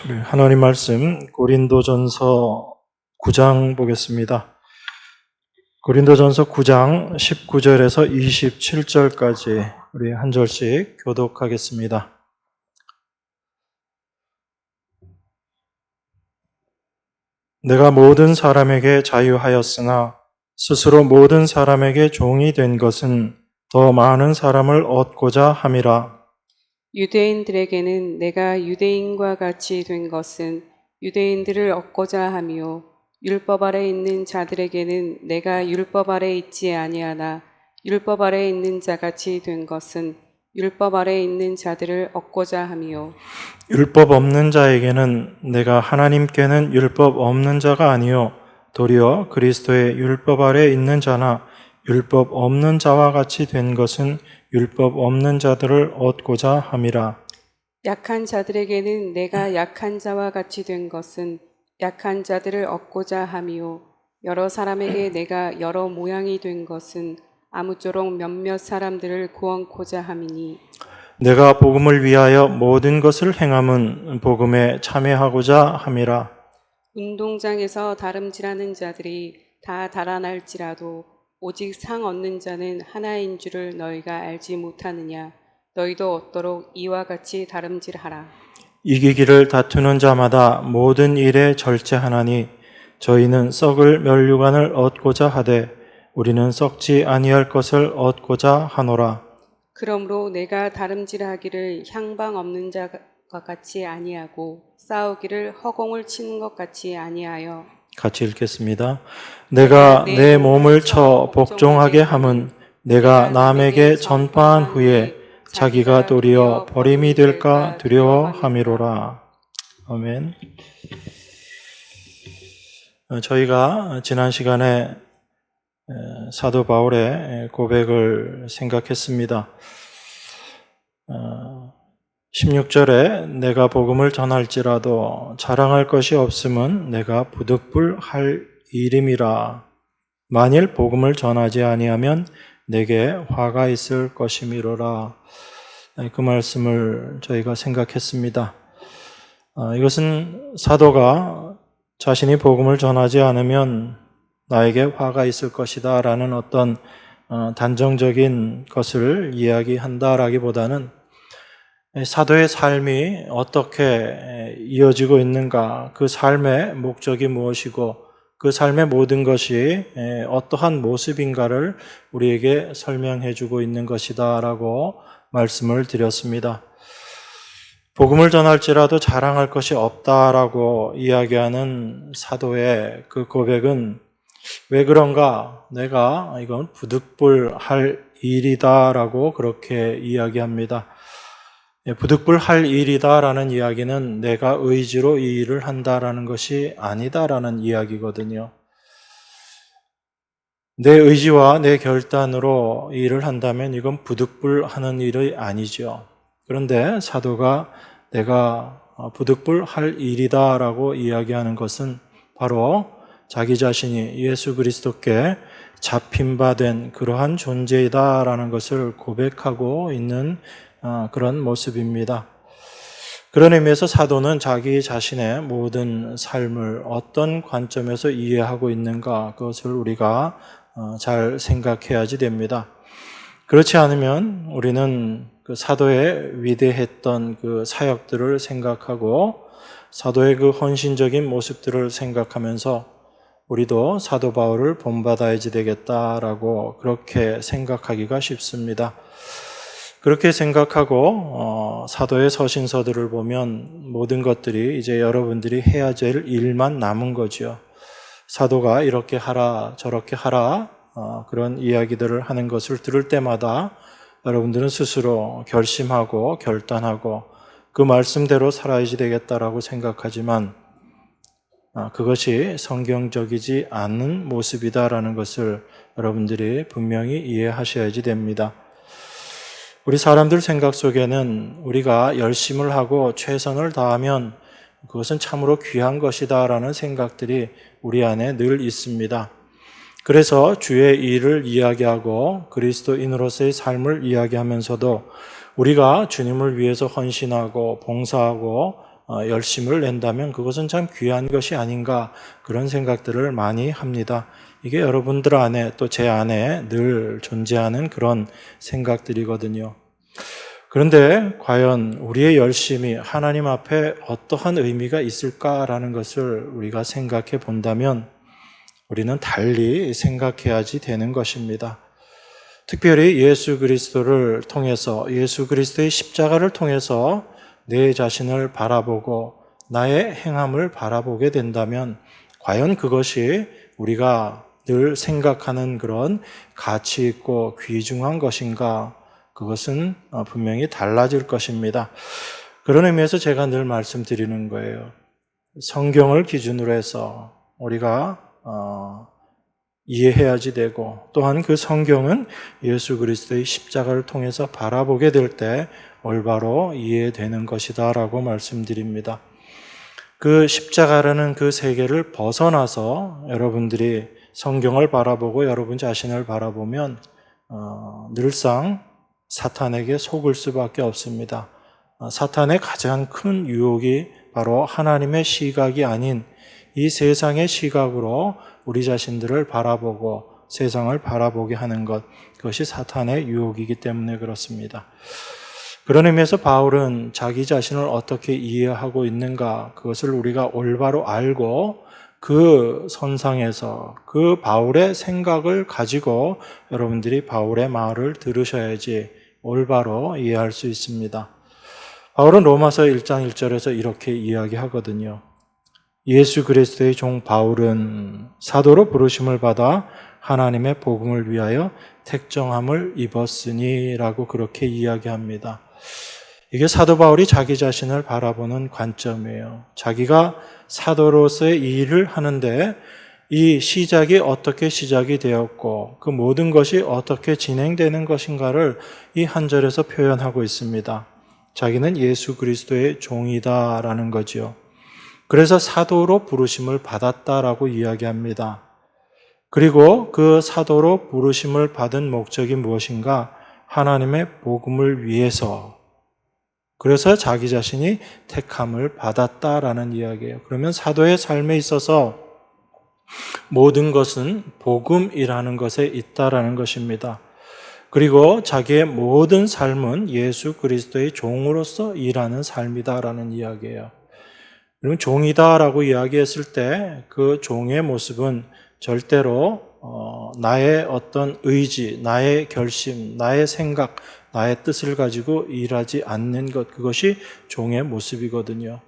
하나님 말씀 고린도전서 9장 보겠습니다. 고린도전서 9장 19절에서 27절까지 우리 한 절씩 교독하겠습니다. 내가 모든 사람에게 자유하였으나 스스로 모든 사람에게 종이 된 것은 더 많은 사람을 얻고자 함이라. 유대인들에게는 내가 유대인과 같이 된 것은 유대인들을 얻고자 함이요 율법 아래 있는 자들에게는 내가 율법 아래 있지 아니하나 율법 아래 있는 자같이 된 것은 율법 아래 있는 자들을 얻고자 함이요 율법 없는 자에게는 내가 하나님께는 율법 없는 자가 아니요 도리어 그리스도의 율법 아래 있는 자나 율법 없는 자와 같이 된 것은 율법 없는 자들을 얻고자 함이라. 약한 자들에게는 내가 약한 자와 같이 된 것은 약한 자들을 얻고자 함이요 여러 사람에게 내가 여러 모양이 된 것은 아무쪼록 몇몇 사람들을 구원코자 함이니 내가 복음을 위하여 모든 것을 행함은 복음에 참여하고자 함이라. 운동장에서 다름질하는 자들이 다 달아날지라도 오직 상 얻는 자는 하나인 줄을 너희가 알지 못하느냐. 너희도 얻도록 이와 같이 다름질하라. 이기기를 다투는 자마다 모든 일에 절제하나니 저희는 썩을 멸류관을 얻고자 하되 우리는 썩지 아니할 것을 얻고자 하노라. 그러므로 내가 다름질하기를 향방 없는 자와 같이 아니하고 싸우기를 허공을 치는 것 같이 아니하여 같이 읽겠습니다. 내가 내 몸을 쳐 복종하게 함은 내가 남에게 전파한 후에 자기가 도리어 버림이 될까 두려워함이로라. 아멘. 저희가 지난 시간에 사도 바울의 고백을 생각했습니다. 16절에 내가 복음을 전할지라도 자랑할 것이 없음은 내가 부득불할 일임이라. 만일 복음을 전하지 아니하면 내게 화가 있을 것이미로라. 그 말씀을 저희가 생각했습니다. 이것은 사도가 자신이 복음을 전하지 않으면 나에게 화가 있을 것이다 라는 어떤 단정적인 것을 이야기한다라기보다는 사도의 삶이 어떻게 이어지고 있는가, 그 삶의 목적이 무엇이고 그 삶의 모든 것이 어떠한 모습인가를 우리에게 설명해 주고 있는 것이다 라고 말씀을 드렸습니다. 복음을 전할지라도 자랑할 것이 없다라고 이야기하는 사도의 그 고백은 왜 그런가? 내가 이건 부득불할 일이다라고 그렇게 이야기합니다. 부득불할 일이다라는 이야기는 내가 의지로 이 일을 한다라는 것이 아니다라는 이야기거든요. 내 의지와 내 결단으로 이 일을 한다면 이건 부득불하는 일이 아니죠. 그런데 사도가 내가 부득불할 일이다라고 이야기하는 것은 바로 자기 자신이 예수 그리스도께 잡힌바된 그러한 존재이다라는 것을 고백하고 있는 그런 모습입니다. 그런 의미에서 사도는 자기 자신의 모든 삶을 어떤 관점에서 이해하고 있는가, 그것을 우리가 잘 생각해야지 됩니다. 그렇지 않으면 우리는 그 사도의 위대했던 그 사역들을 생각하고 사도의 그 헌신적인 모습들을 생각하면서 우리도 사도 바울을 본받아야지 되겠다라고 그렇게 생각하기가 쉽습니다. 그렇게 생각하고 사도의 서신서들을 보면 모든 것들이 이제 여러분들이 해야 될 일만 남은 거죠. 사도가 이렇게 하라 저렇게 하라 그런 이야기들을 하는 것을 들을 때마다 여러분들은 스스로 결심하고 결단하고 그 말씀대로 살아야지 되겠다라고 생각하지만 그것이 성경적이지 않은 모습이다라는 것을 여러분들이 분명히 이해하셔야지 됩니다. 우리 사람들 생각 속에는 우리가 열심을 하고 최선을 다하면 그것은 참으로 귀한 것이다라는 생각들이 우리 안에 늘 있습니다. 그래서 주의 일을 이야기하고 그리스도인으로서의 삶을 이야기하면서도 우리가 주님을 위해서 헌신하고 봉사하고 열심을 낸다면 그것은 참 귀한 것이 아닌가, 그런 생각들을 많이 합니다. 이게 여러분들 안에 또 제 안에 늘 존재하는 그런 생각들이거든요. 그런데 과연 우리의 열심이 하나님 앞에 어떠한 의미가 있을까라는 것을 우리가 생각해 본다면 우리는 달리 생각해야지 되는 것입니다. 특별히 예수 그리스도를 통해서, 예수 그리스도의 십자가를 통해서 내 자신을 바라보고 나의 행함을 바라보게 된다면 과연 그것이 우리가 늘 생각하는 그런 가치 있고 귀중한 것인가? 그것은 분명히 달라질 것입니다. 그런 의미에서 제가 늘 말씀드리는 거예요. 성경을 기준으로 해서 우리가 이해해야지 되고, 또한 그 성경은 예수 그리스도의 십자가를 통해서 바라보게 될 때 올바로 이해되는 것이다 라고 말씀드립니다. 그 십자가라는 그 세계를 벗어나서 여러분들이 성경을 바라보고 여러분 자신을 바라보면 늘상 사탄에게 속을 수밖에 없습니다. 사탄의 가장 큰 유혹이 바로 하나님의 시각이 아닌 이 세상의 시각으로 우리 자신들을 바라보고 세상을 바라보게 하는 것, 그것이 사탄의 유혹이기 때문에 그렇습니다. 그런 의미에서 바울은 자기 자신을 어떻게 이해하고 있는가, 그것을 우리가 올바로 알고 그 선상에서 그 바울의 생각을 가지고 여러분들이 바울의 말을 들으셔야지 올바로 이해할 수 있습니다. 바울은 로마서 1장 1절에서 이렇게 이야기하거든요. 예수 그리스도의 종 바울은 사도로 부르심을 받아 하나님의 복음을 위하여 택정함을 입었으니 라고 그렇게 이야기합니다. 이게 사도 바울이 자기 자신을 바라보는 관점이에요. 자기가 사도로서의 이 일을 하는데 이 시작이 어떻게 시작이 되었고 그 모든 것이 어떻게 진행되는 것인가를 이 한 절에서 표현하고 있습니다. 자기는 예수 그리스도의 종이다라는 거지요. 그래서 사도로 부르심을 받았다라고 이야기합니다. 그리고 그 사도로 부르심을 받은 목적이 무엇인가? 하나님의 복음을 위해서. 그래서 자기 자신이 택함을 받았다라는 이야기예요. 그러면 사도의 삶에 있어서 모든 것은 복음이라는 것에 있다라는 것입니다. 그리고 자기의 모든 삶은 예수 그리스도의 종으로서 일하는 삶이다라는 이야기예요. 그러면 종이다라고 이야기했을 때 그 종의 모습은 절대로 나의 어떤 의지, 나의 결심, 나의 생각, 나의 뜻을 가지고 일하지 않는 것, 그것이 종의 모습이거든요.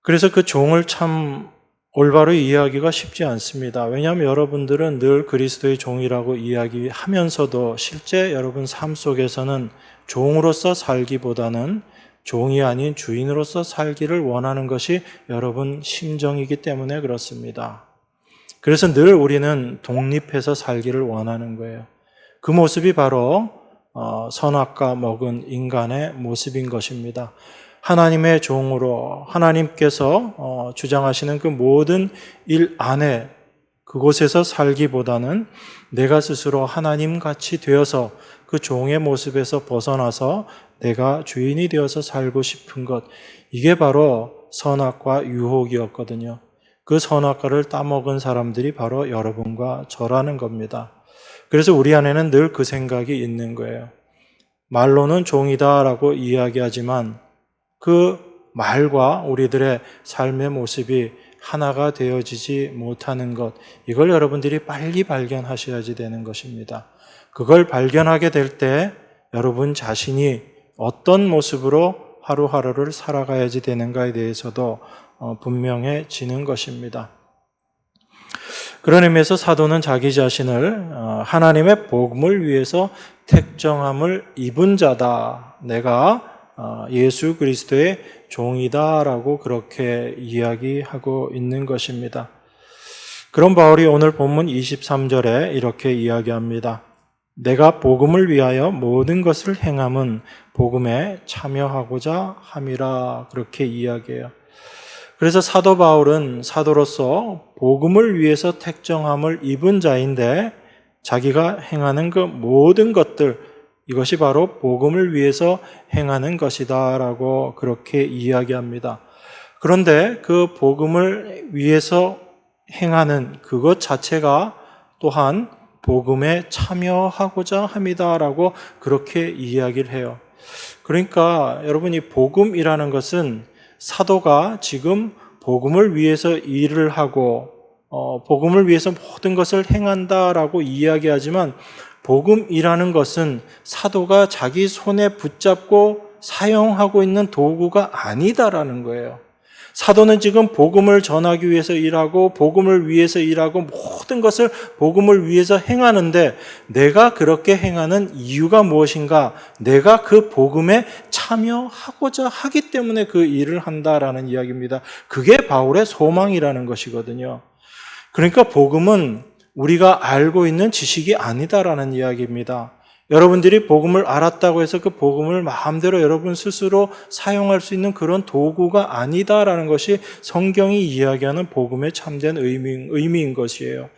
그래서 그 종을 참 올바로 이해하기가 쉽지 않습니다. 왜냐하면 여러분들은 늘 그리스도의 종이라고 이야기하면서도 실제 여러분 삶 속에서는 종으로서 살기보다는 종이 아닌 주인으로서 살기를 원하는 것이 여러분 심정이기 때문에 그렇습니다. 그래서 늘 우리는 독립해서 살기를 원하는 거예요. 그 모습이 바로 선악과 먹은 인간의 모습인 것입니다. 하나님의 종으로 하나님께서 주장하시는 그 모든 일 안에 그곳에서 살기보다는 내가 스스로 하나님같이 되어서 그 종의 모습에서 벗어나서 내가 주인이 되어서 살고 싶은 것, 이게 바로 선악과 유혹이었거든요. 그 선악과를 따먹은 사람들이 바로 여러분과 저라는 겁니다. 그래서 우리 안에는 늘 그 생각이 있는 거예요. 말로는 종이다라고 이야기하지만 그 말과 우리들의 삶의 모습이 하나가 되어지지 못하는 것, 이걸 여러분들이 빨리 발견하셔야지 되는 것입니다. 그걸 발견하게 될 때 여러분 자신이 어떤 모습으로 하루하루를 살아가야지 되는가에 대해서도 분명해지는 것입니다. 그런 의미에서 사도는 자기 자신을 하나님의 복음을 위해서 택정함을 입은 자다. 내가 예수 그리스도의 종이다라고 그렇게 이야기하고 있는 것입니다. 그런 바울이 오늘 본문 23절에 이렇게 이야기합니다. 내가 복음을 위하여 모든 것을 행함은 복음에 참여하고자 함이라, 그렇게 이야기해요. 그래서 사도 바울은 사도로서 복음을 위해서 택정함을 입은 자인데 자기가 행하는 그 모든 것들, 이것이 바로 복음을 위해서 행하는 것이다 라고 그렇게 이야기합니다. 그런데 그 복음을 위해서 행하는 그것 자체가 또한 복음에 참여하고자 합니다라고 그렇게 이야기를 해요. 그러니까 여러분, 이 복음이라는 것은 사도가 지금 복음을 위해서 일을 하고 복음을 위해서 모든 것을 행한다라고 이야기하지만, 복음이라는 것은 사도가 자기 손에 붙잡고 사용하고 있는 도구가 아니다라는 거예요. 사도는 지금 복음을 전하기 위해서 일하고 복음을 위해서 일하고 모든 것을 복음을 위해서 행하는데, 내가 그렇게 행하는 이유가 무엇인가? 내가 그 복음에 참여하고자 하기 때문에 그 일을 한다라는 이야기입니다. 그게 바울의 소망이라는 것이거든요. 그러니까 복음은 우리가 알고 있는 지식이 아니다라는 이야기입니다. 여러분들이 복음을 알았다고 해서 그 복음을 마음대로 여러분 스스로 사용할 수 있는 그런 도구가 아니다라는 것이 성경이 이야기하는 복음의 참된 의미인 것이에요.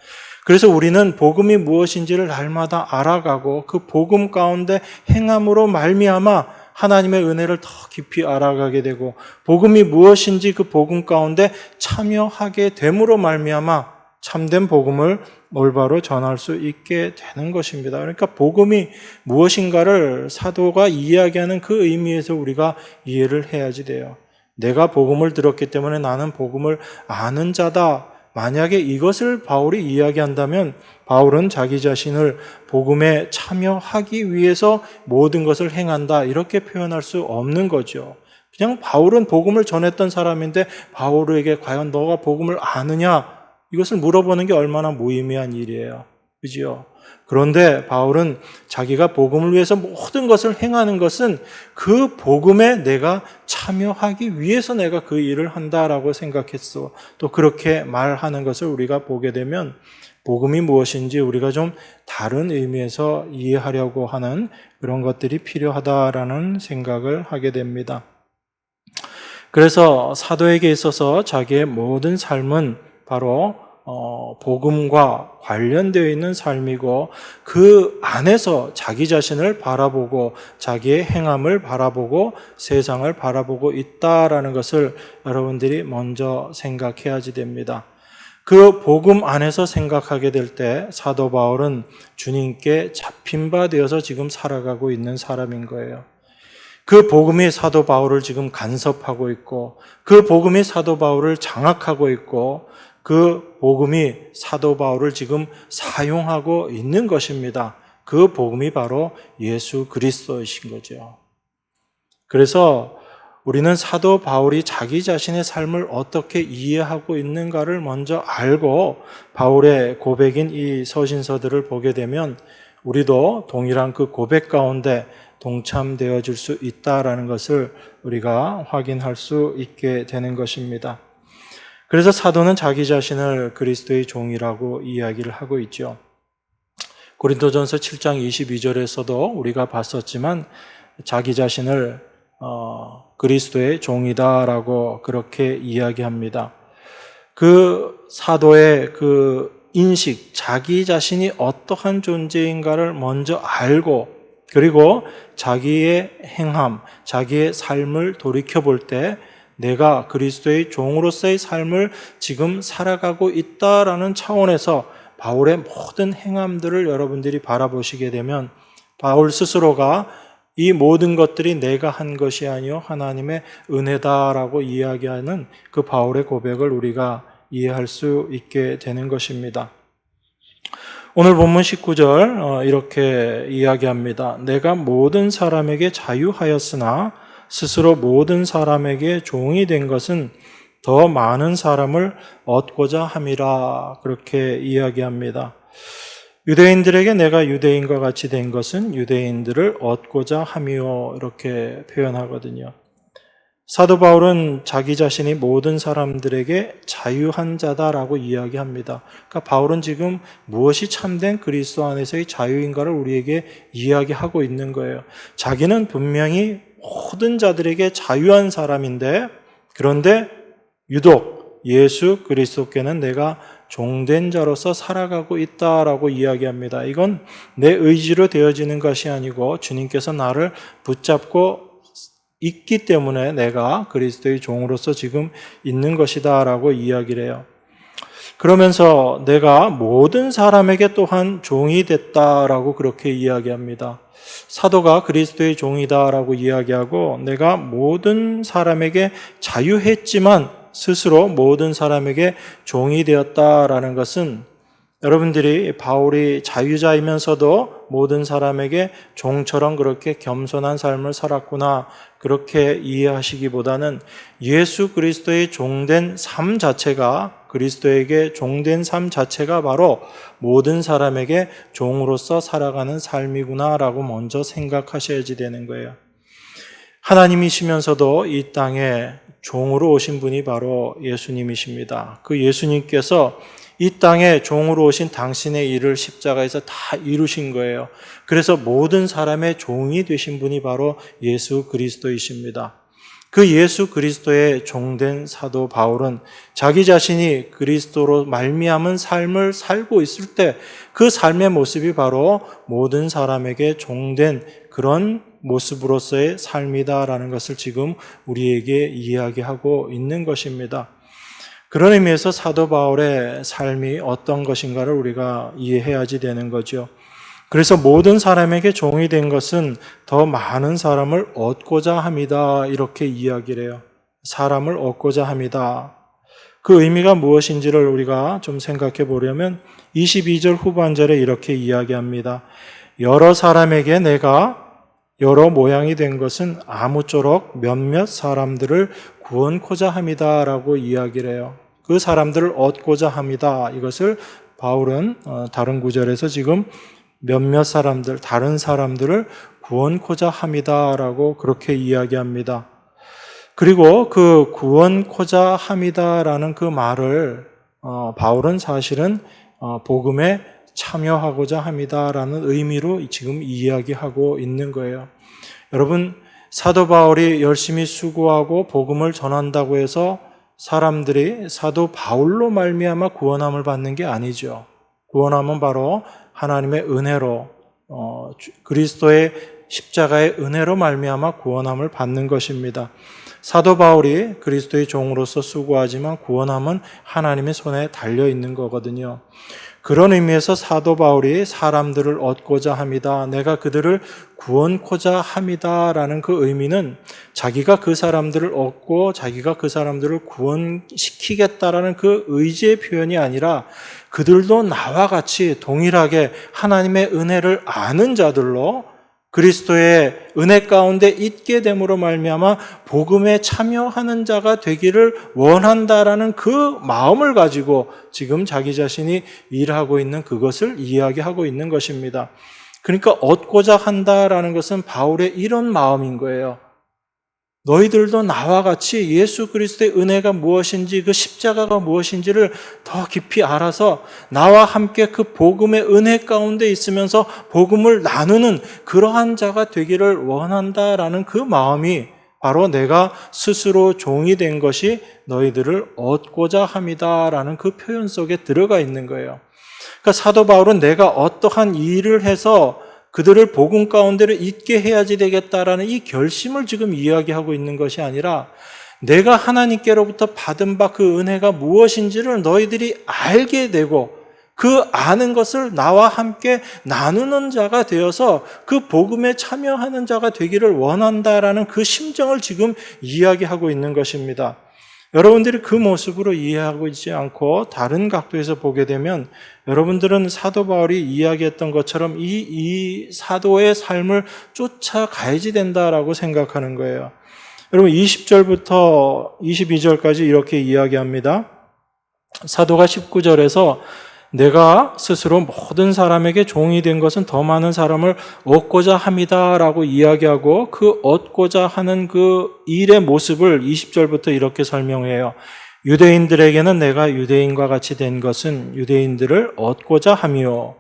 그래서 우리는 복음이 무엇인지를 날마다 알아가고 그 복음 가운데 행함으로 말미암아 하나님의 은혜를 더 깊이 알아가게 되고, 복음이 무엇인지 그 복음 가운데 참여하게 됨으로 말미암아 참된 복음을 올바로 전할 수 있게 되는 것입니다. 그러니까 복음이 무엇인가를 사도가 이야기하는 그 의미에서 우리가 이해를 해야지 돼요. 내가 복음을 들었기 때문에 나는 복음을 아는 자다. 만약에 이것을 바울이 이야기한다면 바울은 자기 자신을 복음에 참여하기 위해서 모든 것을 행한다, 이렇게 표현할 수 없는 거죠. 그냥 바울은 복음을 전했던 사람인데 바울에게 과연 너가 복음을 아느냐? 이것을 물어보는 게 얼마나 무의미한 일이에요. 그죠? 그런데 바울은 자기가 복음을 위해서 모든 것을 행하는 것은 그 복음에 내가 참여하기 위해서 내가 그 일을 한다라고 생각했어. 또 그렇게 말하는 것을 우리가 보게 되면 복음이 무엇인지 우리가 좀 다른 의미에서 이해하려고 하는 그런 것들이 필요하다라는 생각을 하게 됩니다. 그래서 사도에게 있어서 자기의 모든 삶은 바로 복음과 관련되어 있는 삶이고, 그 안에서 자기 자신을 바라보고 자기의 행함을 바라보고 세상을 바라보고 있다라는 것을 여러분들이 먼저 생각해야지 됩니다. 그 복음 안에서 생각하게 될 때 사도 바울은 주님께 잡힌 바 되어서 지금 살아가고 있는 사람인 거예요. 그 복음이 사도 바울을 지금 간섭하고 있고, 그 복음이 사도 바울을 장악하고 있고, 그 복음이 사도 바울을 지금 사용하고 있는 것입니다. 그 복음이 바로 예수 그리스도이신 거죠. 그래서 우리는 사도 바울이 자기 자신의 삶을 어떻게 이해하고 있는가를 먼저 알고 바울의 고백인 이 서신서들을 보게 되면 우리도 동일한 그 고백 가운데 동참되어질 수 있다라는 것을 우리가 확인할 수 있게 되는 것입니다. 그래서 사도는 자기 자신을 그리스도의 종이라고 이야기를 하고 있죠. 고린도전서 7장 22절에서도 우리가 봤었지만 자기 자신을 그리스도의 종이다라고 그렇게 이야기합니다. 그 사도의 그 인식, 자기 자신이 어떠한 존재인가를 먼저 알고, 그리고 자기의 행함, 자기의 삶을 돌이켜볼 때 내가 그리스도의 종으로서의 삶을 지금 살아가고 있다라는 차원에서 바울의 모든 행함들을 여러분들이 바라보시게 되면 바울 스스로가 이 모든 것들이 내가 한 것이 아니요 하나님의 은혜다라고 이야기하는 그 바울의 고백을 우리가 이해할 수 있게 되는 것입니다. 오늘 본문 19절 이렇게 이야기합니다. 내가 모든 사람에게 자유하였으나 스스로 모든 사람에게 종이 된 것은 더 많은 사람을 얻고자 함이라, 그렇게 이야기합니다. 유대인들에게 내가 유대인과 같이 된 것은 유대인들을 얻고자 함이요, 이렇게 표현하거든요. 사도 바울은 자기 자신이 모든 사람들에게 자유한 자다라고 이야기합니다. 그러니까 바울은 지금 무엇이 참된 그리스도 안에서의 자유인가를 우리에게 이야기하고 있는 거예요. 자기는 분명히 모든 자들에게 자유한 사람인데, 그런데 유독 예수 그리스도께는 내가 종된 자로서 살아가고 있다라고 이야기합니다. 이건 내 의지로 되어지는 것이 아니고 주님께서 나를 붙잡고 있기 때문에 내가 그리스도의 종으로서 지금 있는 것이다라고 이야기를 해요. 그러면서 내가 모든 사람에게 또한 종이 됐다라고 그렇게 이야기합니다. 사도가 그리스도의 종이다라고 이야기하고 내가 모든 사람에게 자유했지만 스스로 모든 사람에게 종이 되었다라는 것은 여러분들이 바울이 자유자이면서도 모든 사람에게 종처럼 그렇게 겸손한 삶을 살았구나 그렇게 이해하시기보다는 예수 그리스도의 종된 삶 자체가 그리스도에게 종된 삶 자체가 바로 모든 사람에게 종으로서 살아가는 삶이구나라고 먼저 생각하셔야지 되는 거예요. 하나님이시면서도 이 땅에 종으로 오신 분이 바로 예수님이십니다. 그 예수님께서 이 땅에 종으로 오신 당신의 일을 십자가에서 다 이루신 거예요. 그래서 모든 사람의 종이 되신 분이 바로 예수 그리스도이십니다. 그 예수 그리스도의 종된 사도 바울은 자기 자신이 그리스도로 말미암은 삶을 살고 있을 때 그 삶의 모습이 바로 모든 사람에게 종된 그런 모습으로서의 삶이다라는 것을 지금 우리에게 이야기하고 있는 것입니다. 그런 의미에서 사도 바울의 삶이 어떤 것인가를 우리가 이해해야지 되는 거죠. 그래서 모든 사람에게 종이 된 것은 더 많은 사람을 얻고자 합니다. 이렇게 이야기를 해요. 사람을 얻고자 합니다. 그 의미가 무엇인지를 우리가 좀 생각해 보려면 22절 후반절에 이렇게 이야기합니다. 여러 사람에게 내가 여러 모양이 된 것은 아무쪼록 몇몇 사람들을 구원코자 합니다라고 이야기를 해요. 그 사람들을 얻고자 합니다. 이것을 바울은 다른 구절에서 지금 몇몇 사람들, 다른 사람들을 구원코자 합니다라고 그렇게 이야기합니다. 그리고 그 구원코자 합니다라는 그 말을 바울은 사실은 복음에 참여하고자 합니다라는 의미로 지금 이야기하고 있는 거예요. 여러분, 사도 바울이 열심히 수고하고 복음을 전한다고 해서 사람들이 사도 바울로 말미암아 구원함을 받는 게 아니죠. 구원함은 바로 하나님의 은혜로 그리스도의 십자가의 은혜로 말미암아 구원함을 받는 것입니다. 사도 바울이 그리스도의 종으로서 수고하지만 구원함은 하나님의 손에 달려 있는 거거든요. 그런 의미에서 사도 바울이 사람들을 얻고자 합니다. 내가 그들을 구원코자 합니다라는 그 의미는 자기가 그 사람들을 얻고 자기가 그 사람들을 구원시키겠다라는 그 의지의 표현이 아니라 그들도 나와 같이 동일하게 하나님의 은혜를 아는 자들로 그리스도의 은혜 가운데 있게 됨으로 말미암아 복음에 참여하는 자가 되기를 원한다라는 그 마음을 가지고 지금 자기 자신이 일하고 있는 그것을 이야기하고 있는 것입니다. 그러니까 얻고자 한다라는 것은 바울의 이런 마음인 거예요. 너희들도 나와 같이 예수 그리스도의 은혜가 무엇인지 그 십자가가 무엇인지를 더 깊이 알아서 나와 함께 그 복음의 은혜 가운데 있으면서 복음을 나누는 그러한 자가 되기를 원한다라는 그 마음이 바로 내가 스스로 종이 된 것이 너희들을 얻고자 합니다라는 그 표현 속에 들어가 있는 거예요. 그러니까 사도 바울은 내가 어떠한 일을 해서 그들을 복음 가운데로 있게 해야지 되겠다라는 이 결심을 지금 이야기하고 있는 것이 아니라 내가 하나님께로부터 받은 바 그 은혜가 무엇인지를 너희들이 알게 되고 그 아는 것을 나와 함께 나누는 자가 되어서 그 복음에 참여하는 자가 되기를 원한다라는 그 심정을 지금 이야기하고 있는 것입니다. 여러분들이 그 모습으로 이해하고 있지 않고 다른 각도에서 보게 되면 여러분들은 사도 바울이 이야기했던 것처럼 이 사도의 삶을 쫓아가야지 된다라고 생각하는 거예요. 여러분 20절부터 22절까지 이렇게 이야기합니다. 사도가 19절에서 내가 스스로 모든 사람에게 종이 된 것은 더 많은 사람을 얻고자 합니다라고 이야기하고 그 얻고자 하는 그 일의 모습을 20절부터 이렇게 설명해요. 유대인들에게는 내가 유대인과 같이 된 것은 유대인들을 얻고자 하며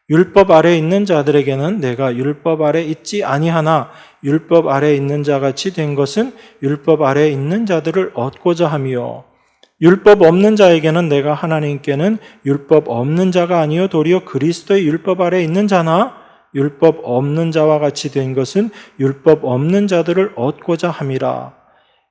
율법 아래 있는 자들에게는 내가 율법 아래 있지 아니하나 율법 아래 있는 자같이 된 것은 율법 아래 있는 자들을 얻고자 하며 율법 없는 자에게는 내가 하나님께는 율법 없는 자가 아니요 도리어 그리스도의 율법 아래 있는 자나 율법 없는 자와 같이 된 것은 율법 없는 자들을 얻고자 함이라.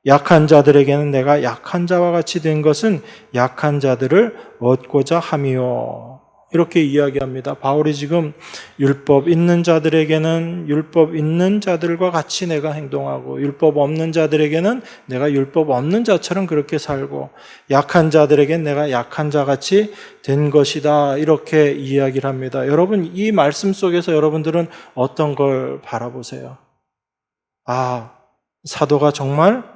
약한 자들에게는 내가 약한 자와 같이 된 것은 약한 자들을 얻고자 함이요. 이렇게 이야기합니다. 바울이 지금 율법 있는 자들에게는 율법 있는 자들과 같이 내가 행동하고 율법 없는 자들에게는 내가 율법 없는 자처럼 그렇게 살고 약한 자들에게는 내가 약한 자같이 된 것이다. 이렇게 이야기를 합니다. 여러분, 이 말씀 속에서 여러분들은 어떤 걸 바라보세요? 사도가 정말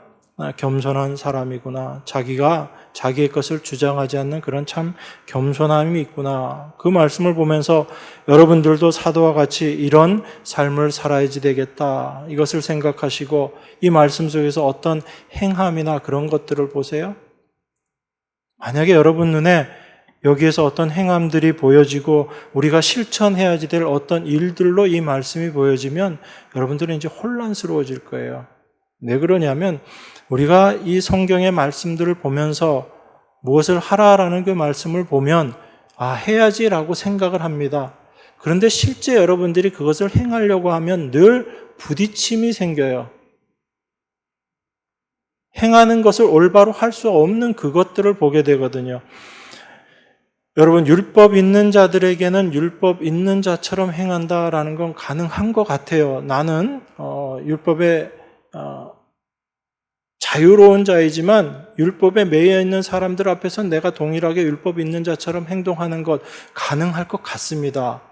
겸손한 사람이구나. 자기가 자기의 것을 주장하지 않는 그런 참 겸손함이 있구나. 그 말씀을 보면서 여러분들도 사도와 같이 이런 삶을 살아야지 되겠다. 이것을 생각하시고 이 말씀 속에서 어떤 행함이나 그런 것들을 보세요. 만약에 여러분 눈에 여기에서 어떤 행함들이 보여지고 우리가 실천해야지 될 어떤 일들로 이 말씀이 보여지면 여러분들은 이제 혼란스러워질 거예요. 왜 그러냐면 우리가 이 성경의 말씀들을 보면서 무엇을 하라라는 그 말씀을 보면 해야지라고 생각을 합니다. 그런데 실제 여러분들이 그것을 행하려고 하면 늘 부딪힘이 생겨요. 행하는 것을 올바로 할 수 없는 그것들을 보게 되거든요. 여러분, 율법 있는 자들에게는 율법 있는 자처럼 행한다라는 건 가능한 것 같아요. 나는 율법에 자유로운 자이지만 율법에 매여 있는 사람들 앞에서 내가 동일하게 율법 있는 자처럼 행동하는 것 가능할 것 같습니다.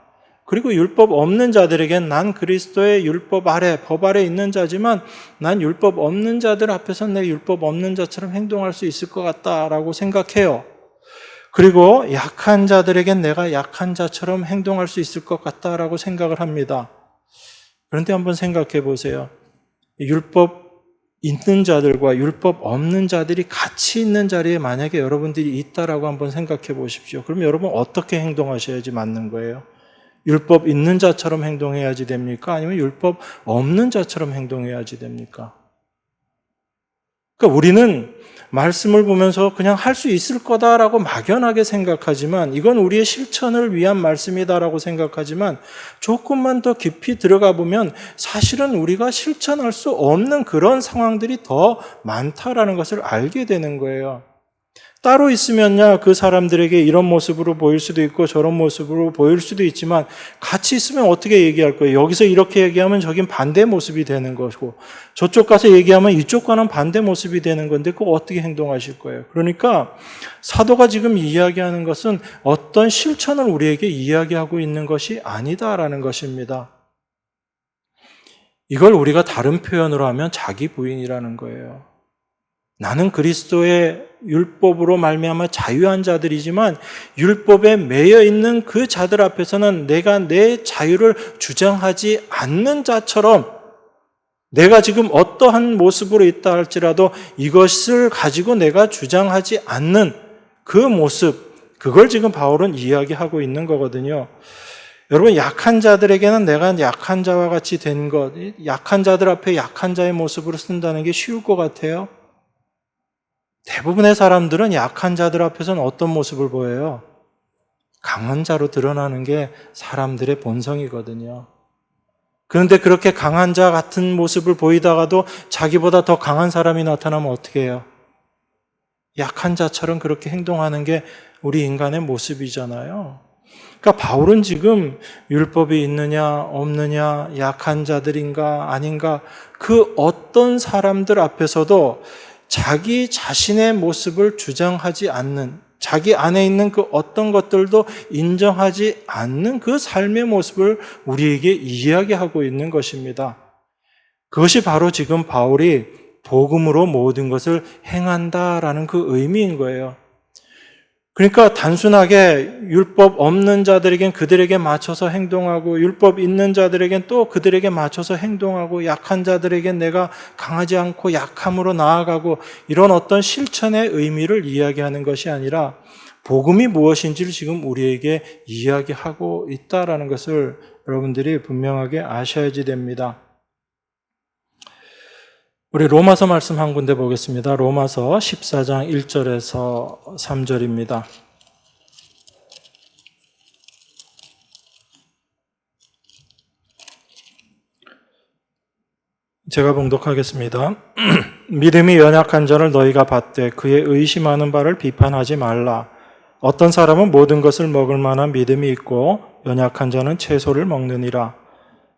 그리고 율법 없는 자들에겐 난 그리스도의 율법 아래, 법 아래 있는 자지만 난 율법 없는 자들 앞에서 내 율법 없는 자처럼 행동할 수 있을 것 같다라고 생각해요. 그리고 약한 자들에겐 내가 약한 자처럼 행동할 수 있을 것 같다라고 생각을 합니다. 그런데 한번 생각해 보세요. 율법 있는 자들과 율법 없는 자들이 같이 있는 자리에 만약에 여러분들이 있다라고 한번 생각해 보십시오. 그럼 여러분 어떻게 행동하셔야지 맞는 거예요? 율법 있는 자처럼 행동해야지 됩니까? 아니면 율법 없는 자처럼 행동해야지 됩니까? 그러니까 우리는 말씀을 보면서 그냥 할 수 있을 거다라고 막연하게 생각하지만 이건 우리의 실천을 위한 말씀이다라고 생각하지만 조금만 더 깊이 들어가 보면 사실은 우리가 실천할 수 없는 그런 상황들이 더 많다라는 것을 알게 되는 거예요. 따로 있으면야 그 사람들에게 이런 모습으로 보일 수도 있고 저런 모습으로 보일 수도 있지만 같이 있으면 어떻게 얘기할 거예요? 여기서 이렇게 얘기하면 저긴 반대 모습이 되는 것이고 저쪽 가서 얘기하면 이쪽과는 반대 모습이 되는 건데 그거 어떻게 행동하실 거예요? 그러니까 사도가 지금 이야기하는 것은 어떤 실천을 우리에게 이야기하고 있는 것이 아니다라는 것입니다. 이걸 우리가 다른 표현으로 하면 자기 부인이라는 거예요. 나는 그리스도의 율법으로 말미암아 자유한 자들이지만 율법에 매여 있는 그 자들 앞에서는 내가 내 자유를 주장하지 않는 자처럼 내가 지금 어떠한 모습으로 있다 할지라도 이것을 가지고 내가 주장하지 않는 그 모습, 그걸 지금 바울은 이야기하고 있는 거거든요. 여러분, 약한 자들에게는 내가 약한 자와 같이 된 것, 약한 자들 앞에 약한 자의 모습으로 쓴다는 게 쉬울 것 같아요. 대부분의 사람들은 약한 자들 앞에서는 어떤 모습을 보여요? 강한 자로 드러나는 게 사람들의 본성이거든요. 그런데 그렇게 강한 자 같은 모습을 보이다가도 자기보다 더 강한 사람이 나타나면 어떻게 해요? 약한 자처럼 그렇게 행동하는 게 우리 인간의 모습이잖아요. 그러니까 바울은 지금 율법이 있느냐 없느냐 약한 자들인가 아닌가 그 어떤 사람들 앞에서도 자기 자신의 모습을 주장하지 않는 자기 안에 있는 그 어떤 것들도 인정하지 않는 그 삶의 모습을 우리에게 이야기하고 있는 것입니다. 그것이 바로 지금 바울이 복음으로 모든 것을 행한다라는 그 의미인 거예요. 그러니까 단순하게 율법 없는 자들에겐 그들에게 맞춰서 행동하고 율법 있는 자들에겐 또 그들에게 맞춰서 행동하고 약한 자들에겐 내가 강하지 않고 약함으로 나아가고 이런 어떤 실천의 의미를 이야기하는 것이 아니라 복음이 무엇인지를 지금 우리에게 이야기하고 있다라는 것을 여러분들이 분명하게 아셔야지 됩니다. 우리 로마서 말씀 한 군데 보겠습니다. 로마서 14장 1절에서 3절입니다. 제가 봉독하겠습니다. 믿음이 연약한 자를 너희가 받되 그의 의심하는 바를 비판하지 말라. 어떤 사람은 모든 것을 먹을 만한 믿음이 있고 연약한 자는 채소를 먹느니라.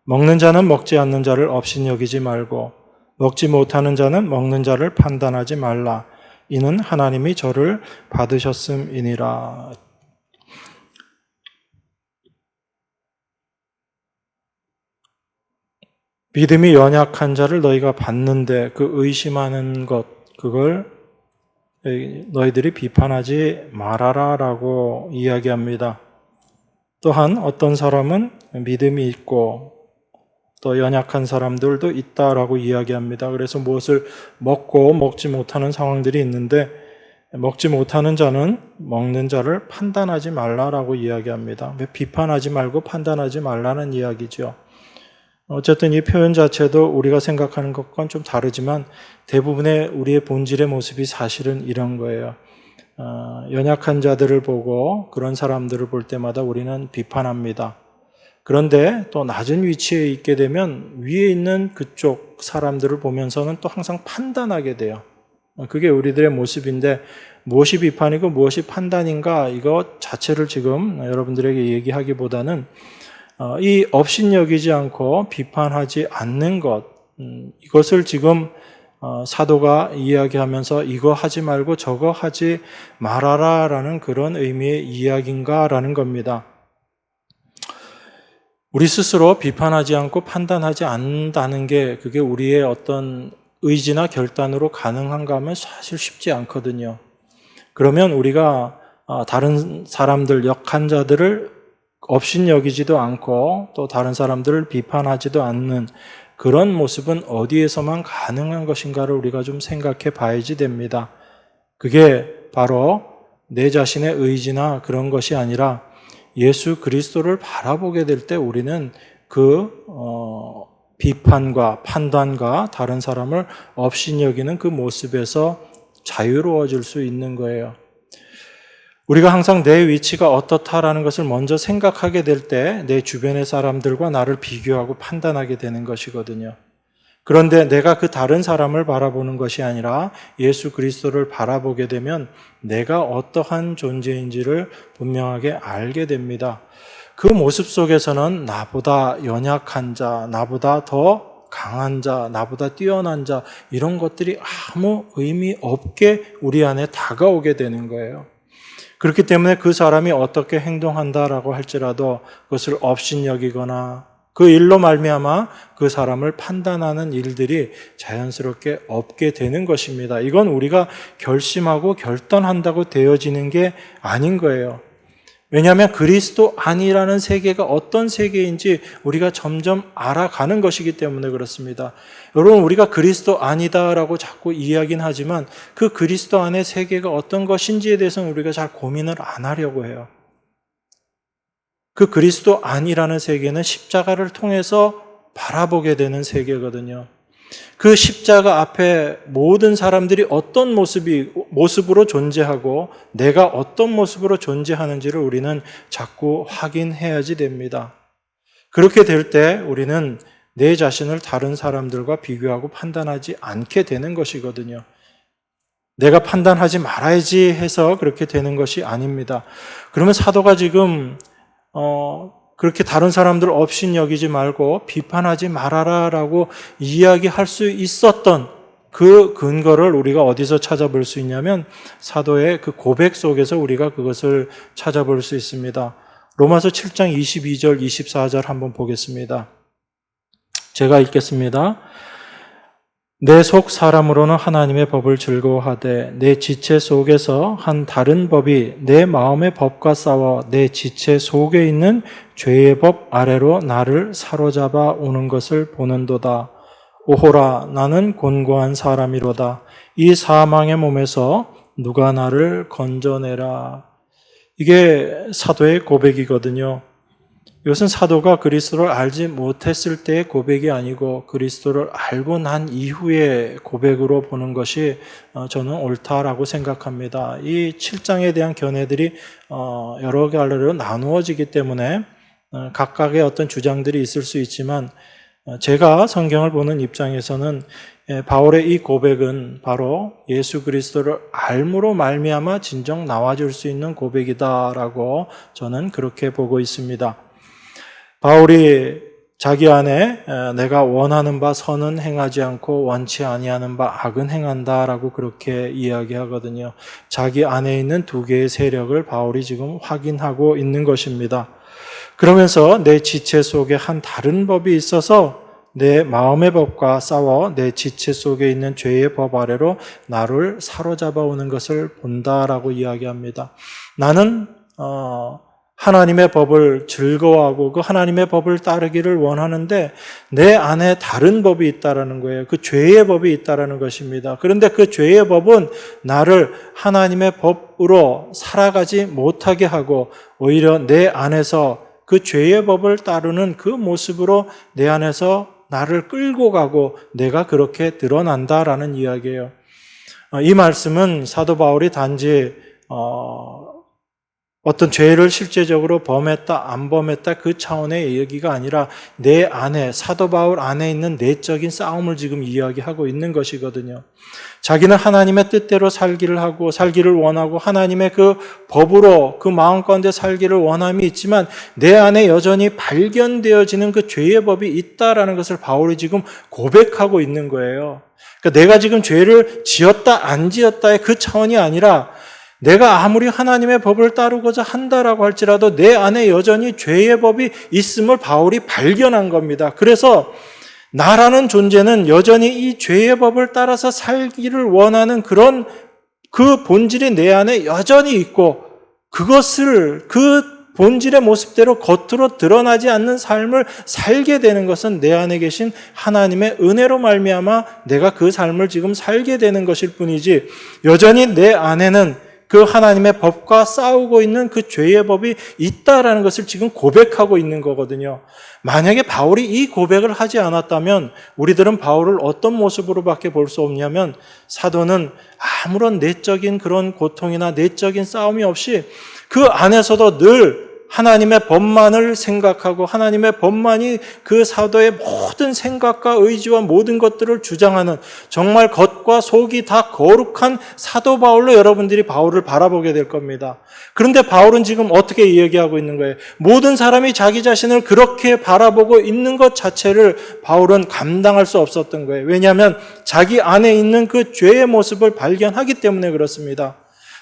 먹는 자는 먹지 않는 자를 업신여기지 말고 먹지 못하는 자는 먹는 자를 판단하지 말라. 이는 하나님이 저를 받으셨음이니라. 믿음이 연약한 자를 너희가 받는데 그 의심하는 것, 그걸 너희들이 비판하지 말아라 라고 이야기합니다. 또한 어떤 사람은 믿음이 있고 또 연약한 사람들도 있다라고 이야기합니다. 그래서 무엇을 먹고 먹지 못하는 상황들이 있는데 먹지 못하는 자는 먹는 자를 판단하지 말라라고 이야기합니다. 왜 비판하지 말고 판단하지 말라는 이야기죠. 어쨌든 이 표현 자체도 우리가 생각하는 것과는 좀 다르지만 대부분의 우리의 본질의 모습이 사실은 이런 거예요. 연약한 자들을 보고 그런 사람들을 볼 때마다 우리는 비판합니다. 그런데 또 낮은 위치에 있게 되면 위에 있는 그쪽 사람들을 보면서는 또 항상 판단하게 돼요. 그게 우리들의 모습인데 무엇이 비판이고 무엇이 판단인가 이것 자체를 지금 여러분들에게 얘기하기보다는 이 업신여기지 않고 비판하지 않는 것, 이것을 지금 사도가 이야기하면서 이거 하지 말고 저거 하지 말아라 라는 그런 의미의 이야기인가라는 겁니다. 우리 스스로 비판하지 않고 판단하지 않는다는 게 그게 우리의 어떤 의지나 결단으로 가능한가 하면 사실 쉽지 않거든요. 그러면 우리가 다른 사람들, 역한 자들을 업신여기지도 않고 또 다른 사람들을 비판하지도 않는 그런 모습은 어디에서만 가능한 것인가를 우리가 좀 생각해 봐야지 됩니다. 그게 바로 내 자신의 의지나 그런 것이 아니라 예수 그리스도를 바라보게 될 때 우리는 그 비판과 판단과 다른 사람을 업신여기는 그 모습에서 자유로워질 수 있는 거예요. 우리가 항상 내 위치가 어떻다라는 것을 먼저 생각하게 될 때 내 주변의 사람들과 나를 비교하고 판단하게 되는 것이거든요. 그런데 내가 그 다른 사람을 바라보는 것이 아니라 예수 그리스도를 바라보게 되면 내가 어떠한 존재인지를 분명하게 알게 됩니다. 그 모습 속에서는 나보다 연약한 자, 나보다 더 강한 자, 나보다 뛰어난 자 이런 것들이 아무 의미 없게 우리 안에 다가오게 되는 거예요. 그렇기 때문에 그 사람이 어떻게 행동한다라고 할지라도 그것을 업신여기거나 그 일로 말미암아 그 사람을 판단하는 일들이 자연스럽게 없게 되는 것입니다. 이건 우리가 결심하고 결단한다고 되어지는 게 아닌 거예요. 왜냐하면 그리스도 아니라는 세계가 어떤 세계인지 우리가 점점 알아가는 것이기 때문에 그렇습니다. 여러분, 우리가 그리스도 아니다라고 자꾸 이야기는 하지만 그 그리스도 안의 세계가 어떤 것인지에 대해서는 우리가 잘 고민을 안 하려고 해요. 그 그리스도 아니라는 세계는 십자가를 통해서 바라보게 되는 세계거든요. 그 십자가 앞에 모든 사람들이 어떤 모습으로 존재하고 내가 어떤 모습으로 존재하는지를 우리는 자꾸 확인해야지 됩니다. 그렇게 될 때 우리는 내 자신을 다른 사람들과 비교하고 판단하지 않게 되는 것이거든요. 내가 판단하지 말아야지 해서 그렇게 되는 것이 아닙니다. 그러면 사도가 지금 그렇게 다른 사람들 업신여기지 말고 비판하지 말아라라고 이야기할 수 있었던 그 근거를 우리가 어디서 찾아볼 수 있냐면 사도의 그 고백 속에서 우리가 그것을 찾아볼 수 있습니다. 로마서 7장 22절, 24절 한번 보겠습니다. 제가 읽겠습니다. 내 속 사람으로는 하나님의 법을 즐거워하되 내 지체 속에서 한 다른 법이 내 마음의 법과 싸워 내 지체 속에 있는 죄의 법 아래로 나를 사로잡아 오는 것을 보는도다. 오호라, 나는 곤고한 사람이로다. 이 사망의 몸에서 누가 나를 건져내라. 이게 사도의 고백이거든요. 이것은 사도가 그리스도를 알지 못했을 때의 고백이 아니고 그리스도를 알고 난 이후의 고백으로 보는 것이 저는 옳다라고 생각합니다. 이 7장에 대한 견해들이 여러 갈래로 나누어지기 때문에 각각의 어떤 주장들이 있을 수 있지만 제가 성경을 보는 입장에서는 바울의 이 고백은 바로 예수 그리스도를 알므로 말미암아 진정 나와줄 수 있는 고백이다라고 저는 그렇게 보고 있습니다. 바울이 자기 안에 내가 원하는 바 선은 행하지 않고 원치 아니하는 바 악은 행한다라고 그렇게 이야기하거든요. 자기 안에 있는 두 개의 세력을 바울이 지금 확인하고 있는 것입니다. 그러면서 내 지체 속에 한 다른 법이 있어서 내 마음의 법과 싸워 내 지체 속에 있는 죄의 법 아래로 나를 사로잡아 오는 것을 본다라고 이야기합니다. 나는 하나님의 법을 즐거워하고 그 하나님의 법을 따르기를 원하는데 내 안에 다른 법이 있다라는 거예요. 그 죄의 법이 있다라는 것입니다. 그런데 그 죄의 법은 나를 하나님의 법으로 살아가지 못하게 하고 오히려 내 안에서 그 죄의 법을 따르는 그 모습으로 내 안에서 나를 끌고 가고 내가 그렇게 드러난다라는 이야기예요. 이 말씀은 사도 바울이 단지 어떤 죄를 실제적으로 범했다, 안 범했다 그 차원의 얘기가 아니라 내 안에, 사도 바울 안에 있는 내적인 싸움을 지금 이야기하고 있는 것이거든요. 자기는 하나님의 뜻대로 살기를 하고 살기를 원하고 하나님의 그 법으로 그 마음 가운데 살기를 원함이 있지만 내 안에 여전히 발견되어지는 그 죄의 법이 있다라는 것을 바울이 지금 고백하고 있는 거예요. 그러니까 내가 지금 죄를 지었다, 안 지었다의 그 차원이 아니라 내가 아무리 하나님의 법을 따르고자 한다라고 할지라도 내 안에 여전히 죄의 법이 있음을 바울이 발견한 겁니다. 그래서 나라는 존재는 여전히 이 죄의 법을 따라서 살기를 원하는 그런 그 본질이 내 안에 여전히 있고 그것을 그 본질의 모습대로 겉으로 드러나지 않는 삶을 살게 되는 것은 내 안에 계신 하나님의 은혜로 말미암아 내가 그 삶을 지금 살게 되는 것일 뿐이지 여전히 내 안에는 그 하나님의 법과 싸우고 있는 그 죄의 법이 있다라는 것을 지금 고백하고 있는 거거든요. 만약에 바울이 이 고백을 하지 않았다면 우리들은 바울을 어떤 모습으로밖에 볼 수 없냐면 사도는 아무런 내적인 그런 고통이나 내적인 싸움이 없이 그 안에서도 늘 하나님의 법만을 생각하고 하나님의 법만이 그 사도의 모든 생각과 의지와 모든 것들을 주장하는 정말 겉과 속이 다 거룩한 사도 바울로 여러분들이 바울을 바라보게 될 겁니다. 그런데 바울은 지금 어떻게 이야기하고 있는 거예요? 모든 사람이 자기 자신을 그렇게 바라보고 있는 것 자체를 바울은 감당할 수 없었던 거예요. 왜냐하면 자기 안에 있는 그 죄의 모습을 발견하기 때문에 그렇습니다.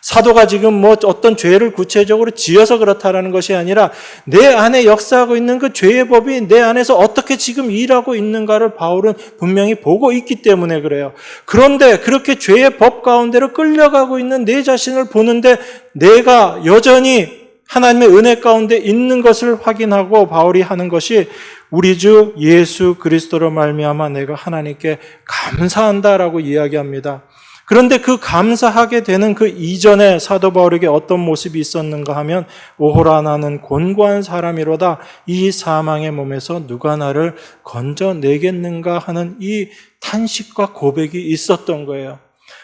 사도가 지금 어떤 죄를 구체적으로 지어서 그렇다라는 것이 아니라 내 안에 역사하고 있는 그 죄의 법이 내 안에서 어떻게 지금 일하고 있는가를 바울은 분명히 보고 있기 때문에 그래요. 그런데 그렇게 죄의 법 가운데로 끌려가고 있는 내 자신을 보는데 내가 여전히 하나님의 은혜 가운데 있는 것을 확인하고 바울이 하는 것이 우리 주 예수 그리스도로 말미암아 내가 하나님께 감사한다라고 이야기합니다. 그런데 그 감사하게 되는 그 이전에 사도 바울에게 어떤 모습이 있었는가 하면 오호라 나는 곤고한 사람이로다 이 사망의 몸에서 누가 나를 건져내겠는가 하는 이 탄식과 고백이 있었던 거예요.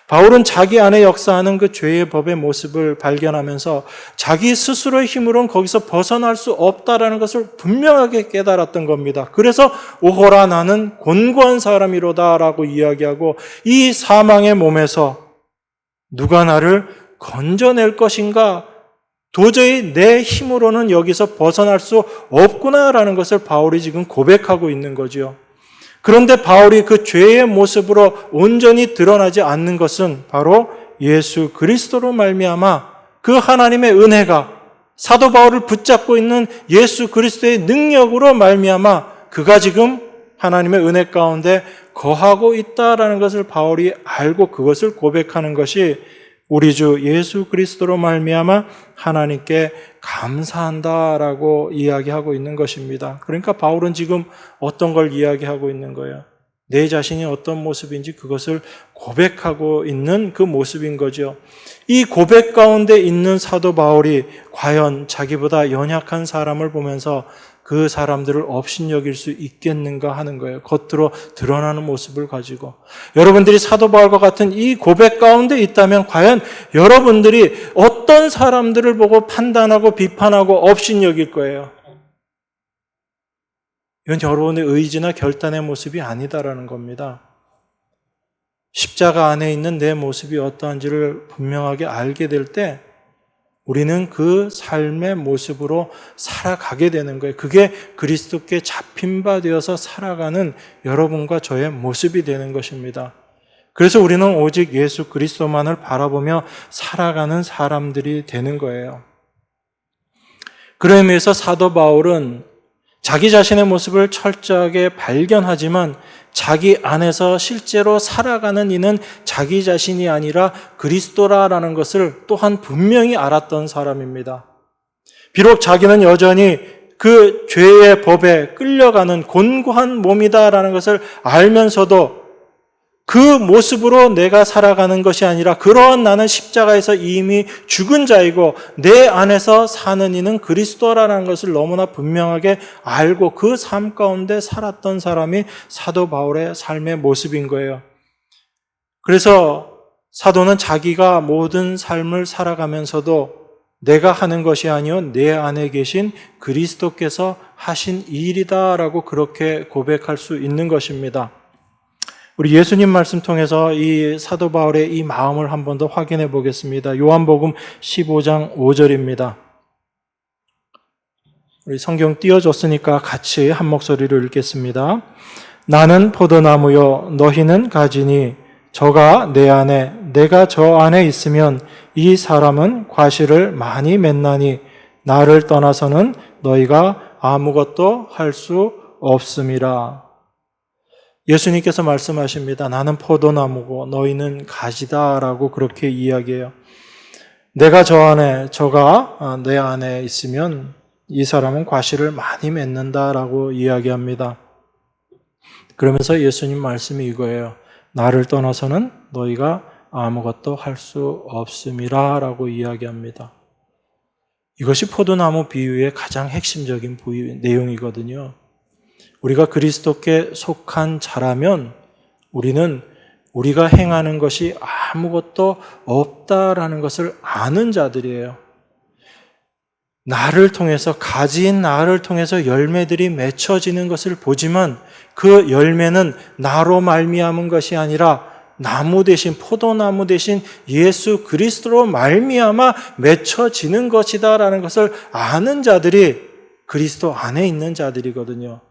바울은 자기 안에 역사하는 그 죄의 법의 모습을 발견하면서 자기 스스로의 힘으로는 거기서 벗어날 수 없다라는 것을 분명하게 깨달았던 겁니다. 그래서 오호라 나는 곤고한 사람이로다라고 이야기하고 이 사망의 몸에서 누가 나를 건져낼 것인가? 도저히 내 힘으로는 여기서 벗어날 수 없구나라는 것을 바울이 지금 고백하고 있는 거죠. 그런데 바울이 그 죄의 모습으로 온전히 드러나지 않는 것은 바로 예수 그리스도로 말미암아 그 하나님의 은혜가 사도 바울을 붙잡고 있는 예수 그리스도의 능력으로 말미암아 그가 지금 하나님의 은혜 가운데 거하고 있다라는 것을 바울이 알고 그것을 고백하는 것이 우리 주 예수 그리스도로 말미암아 하나님께 감사한다라고 이야기하고 있는 것입니다. 그러니까 바울은 지금 어떤 걸 이야기하고 있는 거예요? 내 자신이 어떤 모습인지 그것을 고백하고 있는 그 모습인 거죠. 이 고백 가운데 있는 사도 바울이 과연 자기보다 연약한 사람을 보면서 그 사람들을 업신여길 수 있겠는가 하는 거예요. 겉으로 드러나는 모습을 가지고. 여러분들이 사도 바울과 같은 이 고백 가운데 있다면 과연 여러분들이 어떤 사람들을 보고 판단하고 비판하고 업신여길 거예요? 이건 여러분의 의지나 결단의 모습이 아니다라는 겁니다. 십자가 안에 있는 내 모습이 어떠한지를 분명하게 알게 될 때 우리는 그 삶의 모습으로 살아가게 되는 거예요. 그게 그리스도께 잡힌 바 되어서 살아가는 여러분과 저의 모습이 되는 것입니다. 그래서 우리는 오직 예수 그리스도만을 바라보며 살아가는 사람들이 되는 거예요. 그런 의미에서 사도 바울은 자기 자신의 모습을 철저하게 발견하지만 자기 안에서 실제로 살아가는 이는 자기 자신이 아니라 그리스도라라는 것을 또한 분명히 알았던 사람입니다. 비록 자기는 여전히 그 죄의 법에 끌려가는 곤고한 몸이다라는 것을 알면서도 그 모습으로 내가 살아가는 것이 아니라 그러한 나는 십자가에서 이미 죽은 자이고 내 안에서 사는 이는 그리스도라는 것을 너무나 분명하게 알고 그 삶 가운데 살았던 사람이 사도 바울의 삶의 모습인 거예요. 그래서 사도는 자기가 모든 삶을 살아가면서도 내가 하는 것이 아니요 내 안에 계신 그리스도께서 하신 일이다라고 그렇게 고백할 수 있는 것입니다. 우리 예수님 말씀 통해서 이 사도 바울의 이 마음을 한 번 더 확인해 보겠습니다. 요한복음 15장 5절입니다. 우리 성경 띄워줬으니까 같이 한 목소리로 읽겠습니다. 나는 포도나무요 너희는 가지니 저가 내 안에 내가 저 안에 있으면 이 사람은 과실을 많이 맺나니 나를 떠나서는 너희가 아무것도 할 수 없음이라. 예수님께서 말씀하십니다. 나는 포도나무고 너희는 가지다라고 그렇게 이야기해요. 내가 저 안에, 저가 내 안에 있으면 이 사람은 과실을 많이 맺는다라고 이야기합니다. 그러면서 예수님 말씀이 이거예요. 나를 떠나서는 너희가 아무것도 할 수 없음이라라고 이야기합니다. 이것이 포도나무 비유의 가장 핵심적인 내용이거든요. 우리가 그리스도께 속한 자라면 우리는 우리가 행하는 것이 아무것도 없다라는 것을 아는 자들이에요. 나를 통해서, 가지인 나를 통해서 열매들이 맺혀지는 것을 보지만 그 열매는 나로 말미암은 것이 아니라 나무 대신, 포도나무 대신 예수 그리스도로 말미암아 맺혀지는 것이다라는 것을 아는 자들이 그리스도 안에 있는 자들이거든요.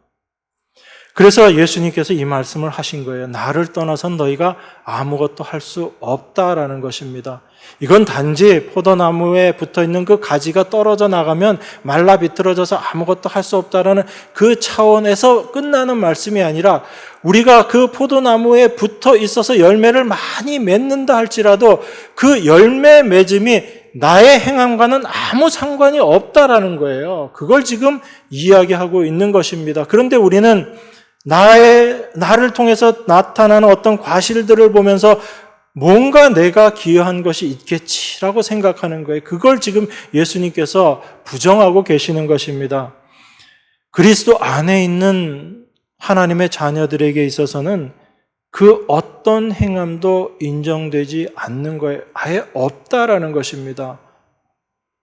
그래서 예수님께서 이 말씀을 하신 거예요. 나를 떠나선 너희가 아무것도 할 수 없다라는 것입니다. 이건 단지 포도나무에 붙어있는 그 가지가 떨어져 나가면 말라 비틀어져서 아무것도 할 수 없다라는 그 차원에서 끝나는 말씀이 아니라 우리가 그 포도나무에 붙어 있어서 열매를 많이 맺는다 할지라도 그 열매 맺음이 나의 행함과는 아무 상관이 없다라는 거예요. 그걸 지금 이야기하고 있는 것입니다. 그런데 우리는 나를 통해서 나타나는 어떤 과실들을 보면서 뭔가 내가 기여한 것이 있겠지라고 생각하는 거예요. 그걸 지금 예수님께서 부정하고 계시는 것입니다. 그리스도 안에 있는 하나님의 자녀들에게 있어서는 그 어떤 행함도 인정되지 않는 거예요. 아예 없다라는 것입니다.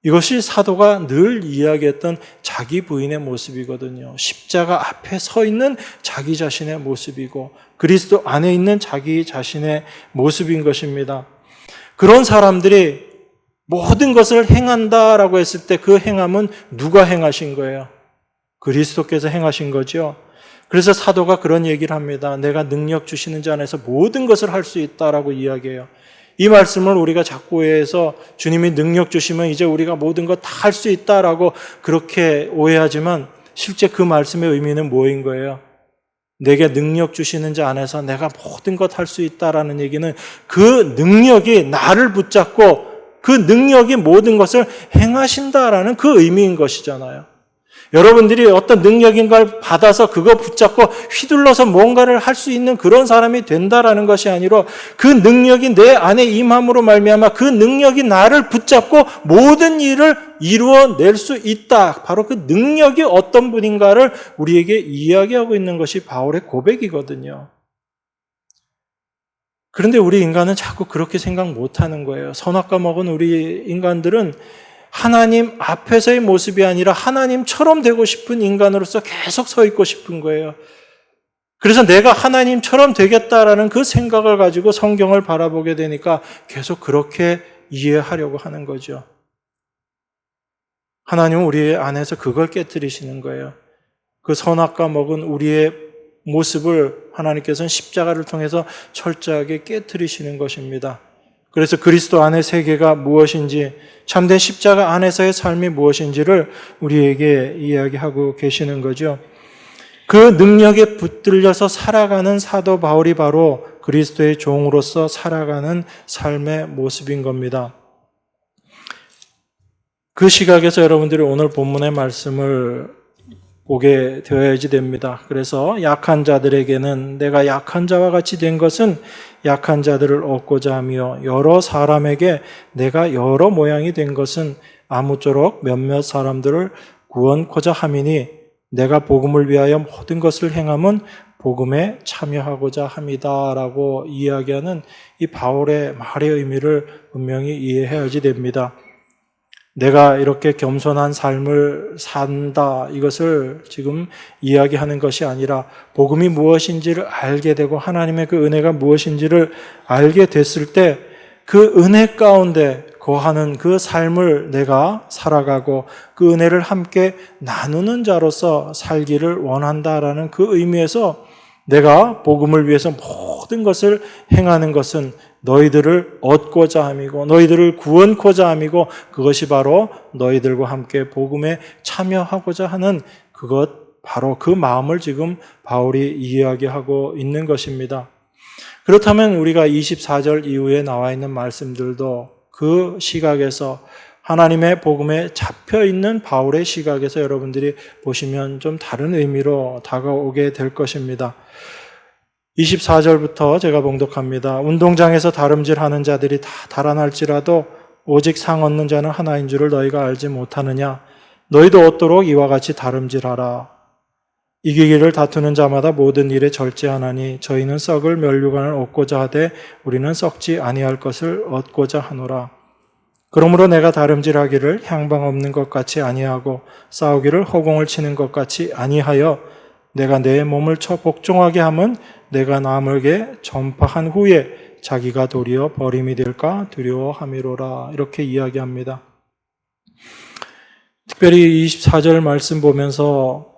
이것이 사도가 늘 이야기했던 자기 부인의 모습이거든요. 십자가 앞에 서 있는 자기 자신의 모습이고 그리스도 안에 있는 자기 자신의 모습인 것입니다. 그런 사람들이 모든 것을 행한다라고 했을 때 그 행함은 누가 행하신 거예요? 그리스도께서 행하신 거죠. 그래서 사도가 그런 얘기를 합니다. 내가 능력 주시는 자 안에서 모든 것을 할 수 있다라고 이야기해요. 이 말씀을 우리가 자꾸 오해해서 주님이 능력 주시면 이제 우리가 모든 것 다 할 수 있다라고 그렇게 오해하지만 실제 그 말씀의 의미는 뭐인 거예요? 내게 능력 주시는 자 안에서 내가 모든 것 할 수 있다라는 얘기는 그 능력이 나를 붙잡고 그 능력이 모든 것을 행하신다라는 그 의미인 것이잖아요. 여러분들이 어떤 능력인 걸 받아서 그거 붙잡고 휘둘러서 뭔가를 할 수 있는 그런 사람이 된다라는 것이 아니라 그 능력이 내 안에 임함으로 말미암아 그 능력이 나를 붙잡고 모든 일을 이루어낼 수 있다. 바로 그 능력이 어떤 분인가를 우리에게 이야기하고 있는 것이 바울의 고백이거든요. 그런데 우리 인간은 자꾸 그렇게 생각 못하는 거예요. 선악과 먹은 우리 인간들은 하나님 앞에서의 모습이 아니라 하나님처럼 되고 싶은 인간으로서 계속 서 있고 싶은 거예요. 그래서 내가 하나님처럼 되겠다라는 그 생각을 가지고 성경을 바라보게 되니까 계속 그렇게 이해하려고 하는 거죠. 하나님은 우리 안에서 그걸 깨뜨리시는 거예요. 그 선악과 먹은 우리의 모습을 하나님께서는 십자가를 통해서 철저하게 깨뜨리시는 것입니다. 그래서 그리스도 안의 세계가 무엇인지, 참된 십자가 안에서의 삶이 무엇인지를 우리에게 이야기하고 계시는 거죠. 그 능력에 붙들려서 살아가는 사도 바울이 바로 그리스도의 종으로서 살아가는 삶의 모습인 겁니다. 그 시각에서 여러분들이 오늘 본문의 말씀을 보게 되어야지 됩니다. 그래서 약한 자들에게는 내가 약한 자와 같이 된 것은 약한 자들을 얻고자 하며 여러 사람에게 내가 여러 모양이 된 것은 아무쪼록 몇몇 사람들을 구원코자 함이니 내가 복음을 위하여 모든 것을 행함은 복음에 참여하고자 함이다라고 이야기하는 이 바울의 말의 의미를 분명히 이해해야지 됩니다. 내가 이렇게 겸손한 삶을 산다, 이것을 지금 이야기하는 것이 아니라 복음이 무엇인지를 알게 되고 하나님의 그 은혜가 무엇인지를 알게 됐을 때 그 은혜 가운데 거하는 그 삶을 내가 살아가고 그 은혜를 함께 나누는 자로서 살기를 원한다라는 그 의미에서 내가 복음을 위해서 모든 것을 행하는 것은 너희들을 얻고자 함이고 너희들을 구원코자 함이고 그것이 바로 너희들과 함께 복음에 참여하고자 하는 그것, 바로 그 마음을 지금 바울이 이야기하고 있는 것입니다. 그렇다면 우리가 24절 이후에 나와 있는 말씀들도 그 시각에서 하나님의 복음에 잡혀 있는 바울의 시각에서 여러분들이 보시면 좀 다른 의미로 다가오게 될 것입니다. 24절부터 제가 봉독합니다. 운동장에서 다름질하는 자들이 다 달아날지라도 오직 상 얻는 자는 하나인 줄을 너희가 알지 못하느냐? 너희도 얻도록 이와 같이 다름질하라. 이기기를 다투는 자마다 모든 일에 절제하나니 저희는 썩을 면류관을 얻고자 하되 우리는 썩지 아니할 것을 얻고자 하노라. 그러므로 내가 다름질하기를 향방 없는 것 같이 아니하고 싸우기를 허공을 치는 것 같이 아니하여 내가 내 몸을 쳐 복종하게 함은 내가 남에게 전파한 후에 자기가 도리어 버림이 될까 두려워함이로라. 이렇게 이야기합니다. 특별히 24절 말씀 보면서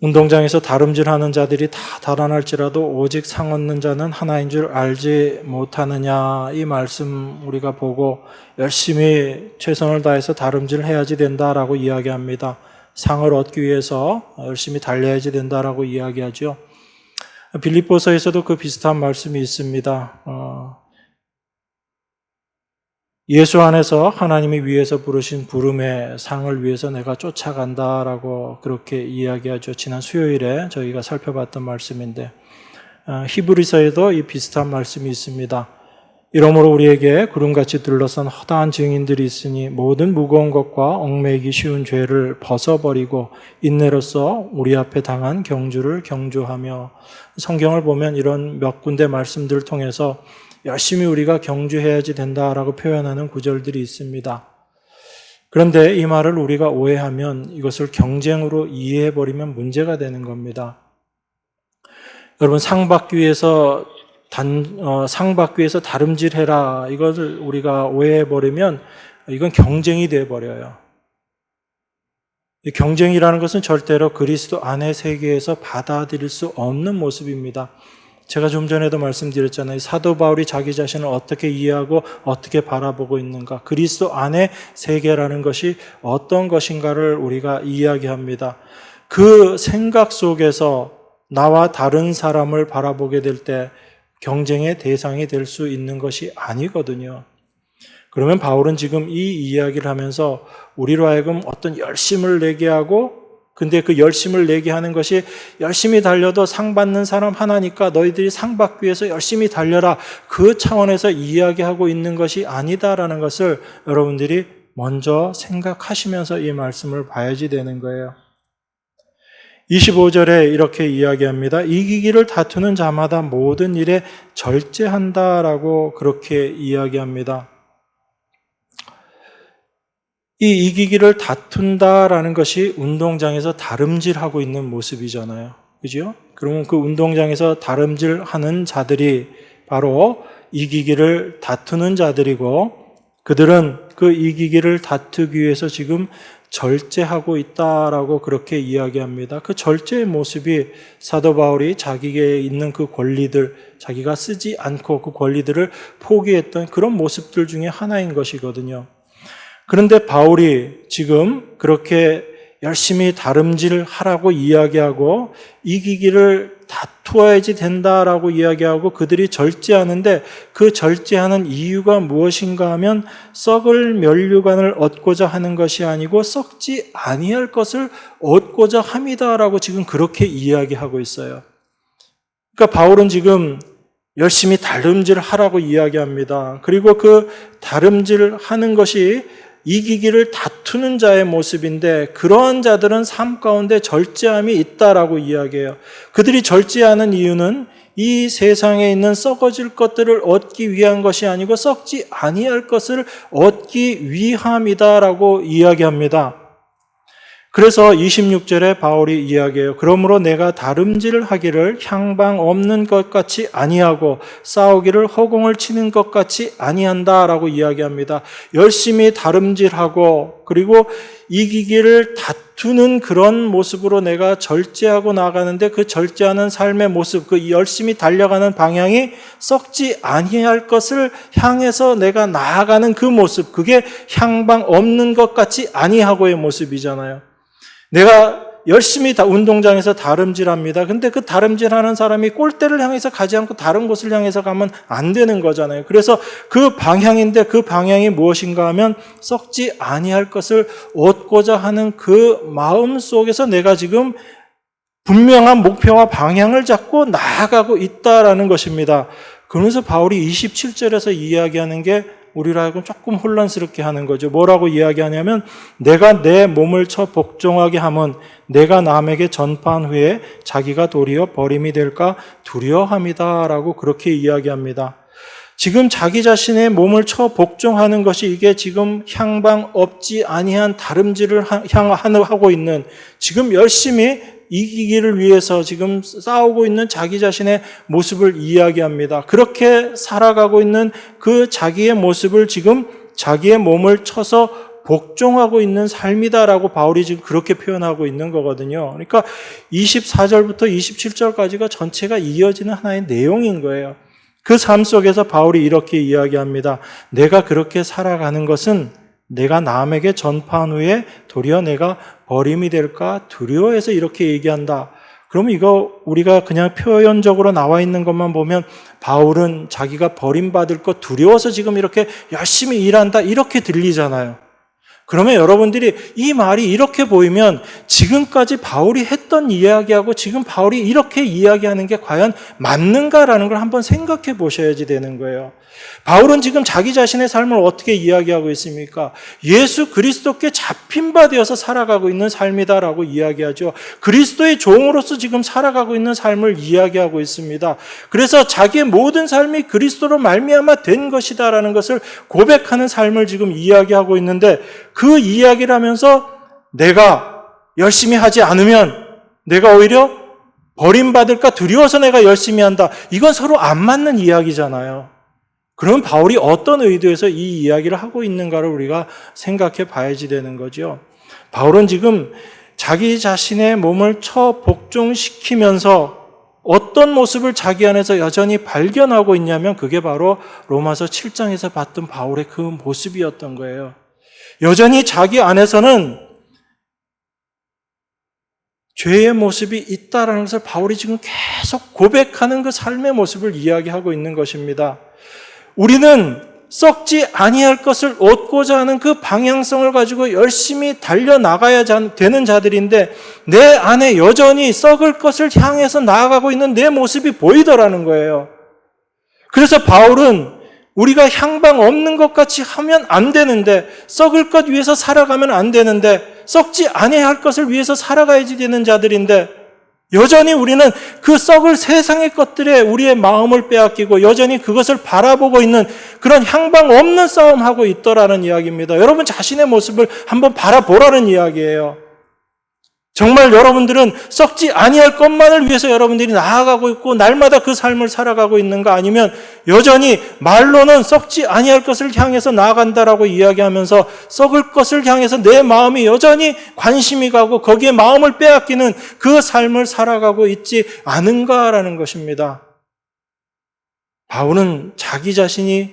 운동장에서 다름질하는 자들이 다 달아날지라도 오직 상 얻는 자는 하나인 줄 알지 못하느냐, 이 말씀 우리가 보고 열심히 최선을 다해서 다름질해야지 된다라고 이야기합니다. 상을 얻기 위해서 열심히 달려야지 된다라고 이야기하죠. 빌립보서에서도 그 비슷한 말씀이 있습니다. 예수 안에서 하나님이 위에서 부르신 부름의 상을 위해서 내가 쫓아간다라고 그렇게 이야기하죠. 지난 수요일에 저희가 살펴봤던 말씀인데 히브리서에도 이 비슷한 말씀이 있습니다. 이러므로 우리에게 구름같이 둘러싼 허다한 증인들이 있으니 모든 무거운 것과 얽매이기 쉬운 죄를 벗어버리고 인내로써 우리 앞에 당한 경주를 경주하며, 성경을 보면 이런 몇 군데 말씀들을 통해서 열심히 우리가 경주해야지 된다라고 표현하는 구절들이 있습니다. 그런데 이 말을 우리가 오해하면 이것을 경쟁으로 이해해버리면 문제가 되는 겁니다. 여러분, 상 받기 위해서 다름질해라, 이것을 우리가 오해해버리면 이건 경쟁이 되어버려요. 이 경쟁이라는 것은 절대로 그리스도 안의 세계에서 받아들일 수 없는 모습입니다. 제가 좀 전에도 말씀드렸잖아요. 사도 바울이 자기 자신을 어떻게 이해하고 어떻게 바라보고 있는가, 그리스도 안의 세계라는 것이 어떤 것인가를 우리가 이야기합니다. 그 생각 속에서 나와 다른 사람을 바라보게 될 때 경쟁의 대상이 될 수 있는 것이 아니거든요. 그러면 바울은 지금 이 이야기를 하면서 우리로 하여금 어떤 열심을 내게 하고, 근데 그 열심을 내게 하는 것이 열심히 달려도 상 받는 사람 하나니까 너희들이 상 받기 위해서 열심히 달려라, 그 차원에서 이야기하고 있는 것이 아니다라는 것을 여러분들이 먼저 생각하시면서 이 말씀을 봐야지 되는 거예요. 25절에 이렇게 이야기합니다. 이기기를 다투는 자마다 모든 일에 절제한다라고 그렇게 이야기합니다. 이 이기기를 다툰다라는 것이 운동장에서 다름질하고 있는 모습이잖아요. 그죠? 그러면 그 운동장에서 다름질하는 자들이 바로 이기기를 다투는 자들이고, 그들은 그 이기기를 다투기 위해서 지금 절제하고 있다라고 그렇게 이야기합니다. 그 절제의 모습이 사도 바울이 자기에게 있는 그 권리들, 자기가 쓰지 않고 그 권리들을 포기했던 그런 모습들 중에 하나인 것이거든요. 그런데 바울이 지금 그렇게 열심히 다름질하라고 이야기하고 이기기를 다투어야지 된다라고 이야기하고 그들이 절제하는데, 그 절제하는 이유가 무엇인가 하면 썩을 면류관을 얻고자 하는 것이 아니고 썩지 아니할 것을 얻고자 함이다라고 지금 그렇게 이야기하고 있어요. 그러니까 바울은 지금 열심히 다름질하라고 이야기합니다. 그리고 그 다름질하는 것이 이기기를 다투는 자의 모습인데, 그러한 자들은 삶 가운데 절제함이 있다라고 이야기해요. 그들이 절제하는 이유는 이 세상에 있는 썩어질 것들을 얻기 위한 것이 아니고 썩지 아니할 것을 얻기 위함이다라고 이야기합니다. 그래서 26절에 바울이 이야기해요. 그러므로 내가 다름질을 하기를 향방 없는 것 같이 아니하고 싸우기를 허공을 치는 것 같이 아니한다라고 이야기합니다. 열심히 다름질하고 그리고 이기기를 다투는 그런 모습으로 내가 절제하고 나가는데, 그 절제하는 삶의 모습, 그 열심히 달려가는 방향이 썩지 아니할 것을 향해서 내가 나아가는 그 모습, 그게 향방 없는 것 같이 아니하고의 모습이잖아요. 내가 열심히 운동장에서 다름질합니다. 근데 그 다름질하는 사람이 골대를 향해서 가지 않고 다른 곳을 향해서 가면 안 되는 거잖아요. 그래서 그 방향인데, 그 방향이 무엇인가 하면 썩지 아니할 것을 얻고자 하는 그 마음 속에서 내가 지금 분명한 목표와 방향을 잡고 나아가고 있다라는 것입니다. 그러면서 바울이 27절에서 이야기하는 게 우리로 하여금 조금 혼란스럽게 하는 거죠. 뭐라고 이야기하냐면, 내가 내 몸을 쳐 복종하게 함은 내가 남에게 전파한 후에 자기가 도리어 버림이 될까 두려워함이다라고 그렇게 이야기합니다. 지금 자기 자신의 몸을 쳐 복종하는 것이 이게 지금 향방 없지 아니한 다름질을 하고 있는, 지금 열심히 이기기를 위해서 지금 싸우고 있는 자기 자신의 모습을 이야기합니다. 그렇게 살아가고 있는 그 자기의 모습을 지금 자기의 몸을 쳐서 복종하고 있는 삶이다라고 바울이 지금 그렇게 표현하고 있는 거거든요. 그러니까 24절부터 27절까지가 전체가 이어지는 하나의 내용인 거예요. 그 삶 속에서 바울이 이렇게 이야기합니다. 내가 그렇게 살아가는 것은 내가 남에게 전파한 후에 도리어 내가 버림이 될까 두려워해서 이렇게 얘기한다. 그러면 이거 우리가 그냥 표현적으로 나와 있는 것만 보면 바울은 자기가 버림받을 것 두려워서 지금 이렇게 열심히 일한다, 이렇게 들리잖아요. 그러면 여러분들이 이 말이 이렇게 보이면 지금까지 바울이 했던 이야기하고 지금 바울이 이렇게 이야기하는 게 과연 맞는가라는 걸 한번 생각해 보셔야지 되는 거예요. 바울은 지금 자기 자신의 삶을 어떻게 이야기하고 있습니까? 예수 그리스도께 잡힌 바 되어서 살아가고 있는 삶이다라고 이야기하죠. 그리스도의 종으로서 지금 살아가고 있는 삶을 이야기하고 있습니다. 그래서 자기의 모든 삶이 그리스도로 말미암아 된 것이다라는 것을 고백하는 삶을 지금 이야기하고 있는데, 그 이야기를 하면서 내가 열심히 하지 않으면 내가 오히려 버림받을까 두려워서 내가 열심히 한다. 이건 서로 안 맞는 이야기잖아요. 그러면 바울이 어떤 의도에서 이 이야기를 하고 있는가를 우리가 생각해 봐야지 되는 거죠. 바울은 지금 자기 자신의 몸을 쳐 복종시키면서 어떤 모습을 자기 안에서 여전히 발견하고 있냐면, 그게 바로 로마서 7장에서 봤던 바울의 그 모습이었던 거예요. 여전히 자기 안에서는 죄의 모습이 있다라는 것을 바울이 지금 계속 고백하는 그 삶의 모습을 이야기하고 있는 것입니다. 우리는 썩지 아니할 것을 얻고자 하는 그 방향성을 가지고 열심히 달려나가야 되는 자들인데 내 안에 여전히 썩을 것을 향해서 나아가고 있는 내 모습이 보이더라는 거예요. 그래서 바울은 우리가 향방 없는 것 같이 하면 안 되는데, 썩을 것 위해서 살아가면 안 되는데, 썩지 아니할 것을 위해서 살아가야지 되는 자들인데, 여전히 우리는 그 썩을 세상의 것들에 우리의 마음을 빼앗기고 여전히 그것을 바라보고 있는 그런 향방 없는 싸움하고 있더라는 이야기입니다. 여러분 자신의 모습을 한번 바라보라는 이야기예요. 정말 여러분들은 썩지 아니할 것만을 위해서 여러분들이 나아가고 있고 날마다 그 삶을 살아가고 있는가, 아니면 여전히 말로는 썩지 아니할 것을 향해서 나아간다라고 이야기하면서 썩을 것을 향해서 내 마음이 여전히 관심이 가고 거기에 마음을 빼앗기는 그 삶을 살아가고 있지 않은가라는 것입니다. 바울은 자기 자신이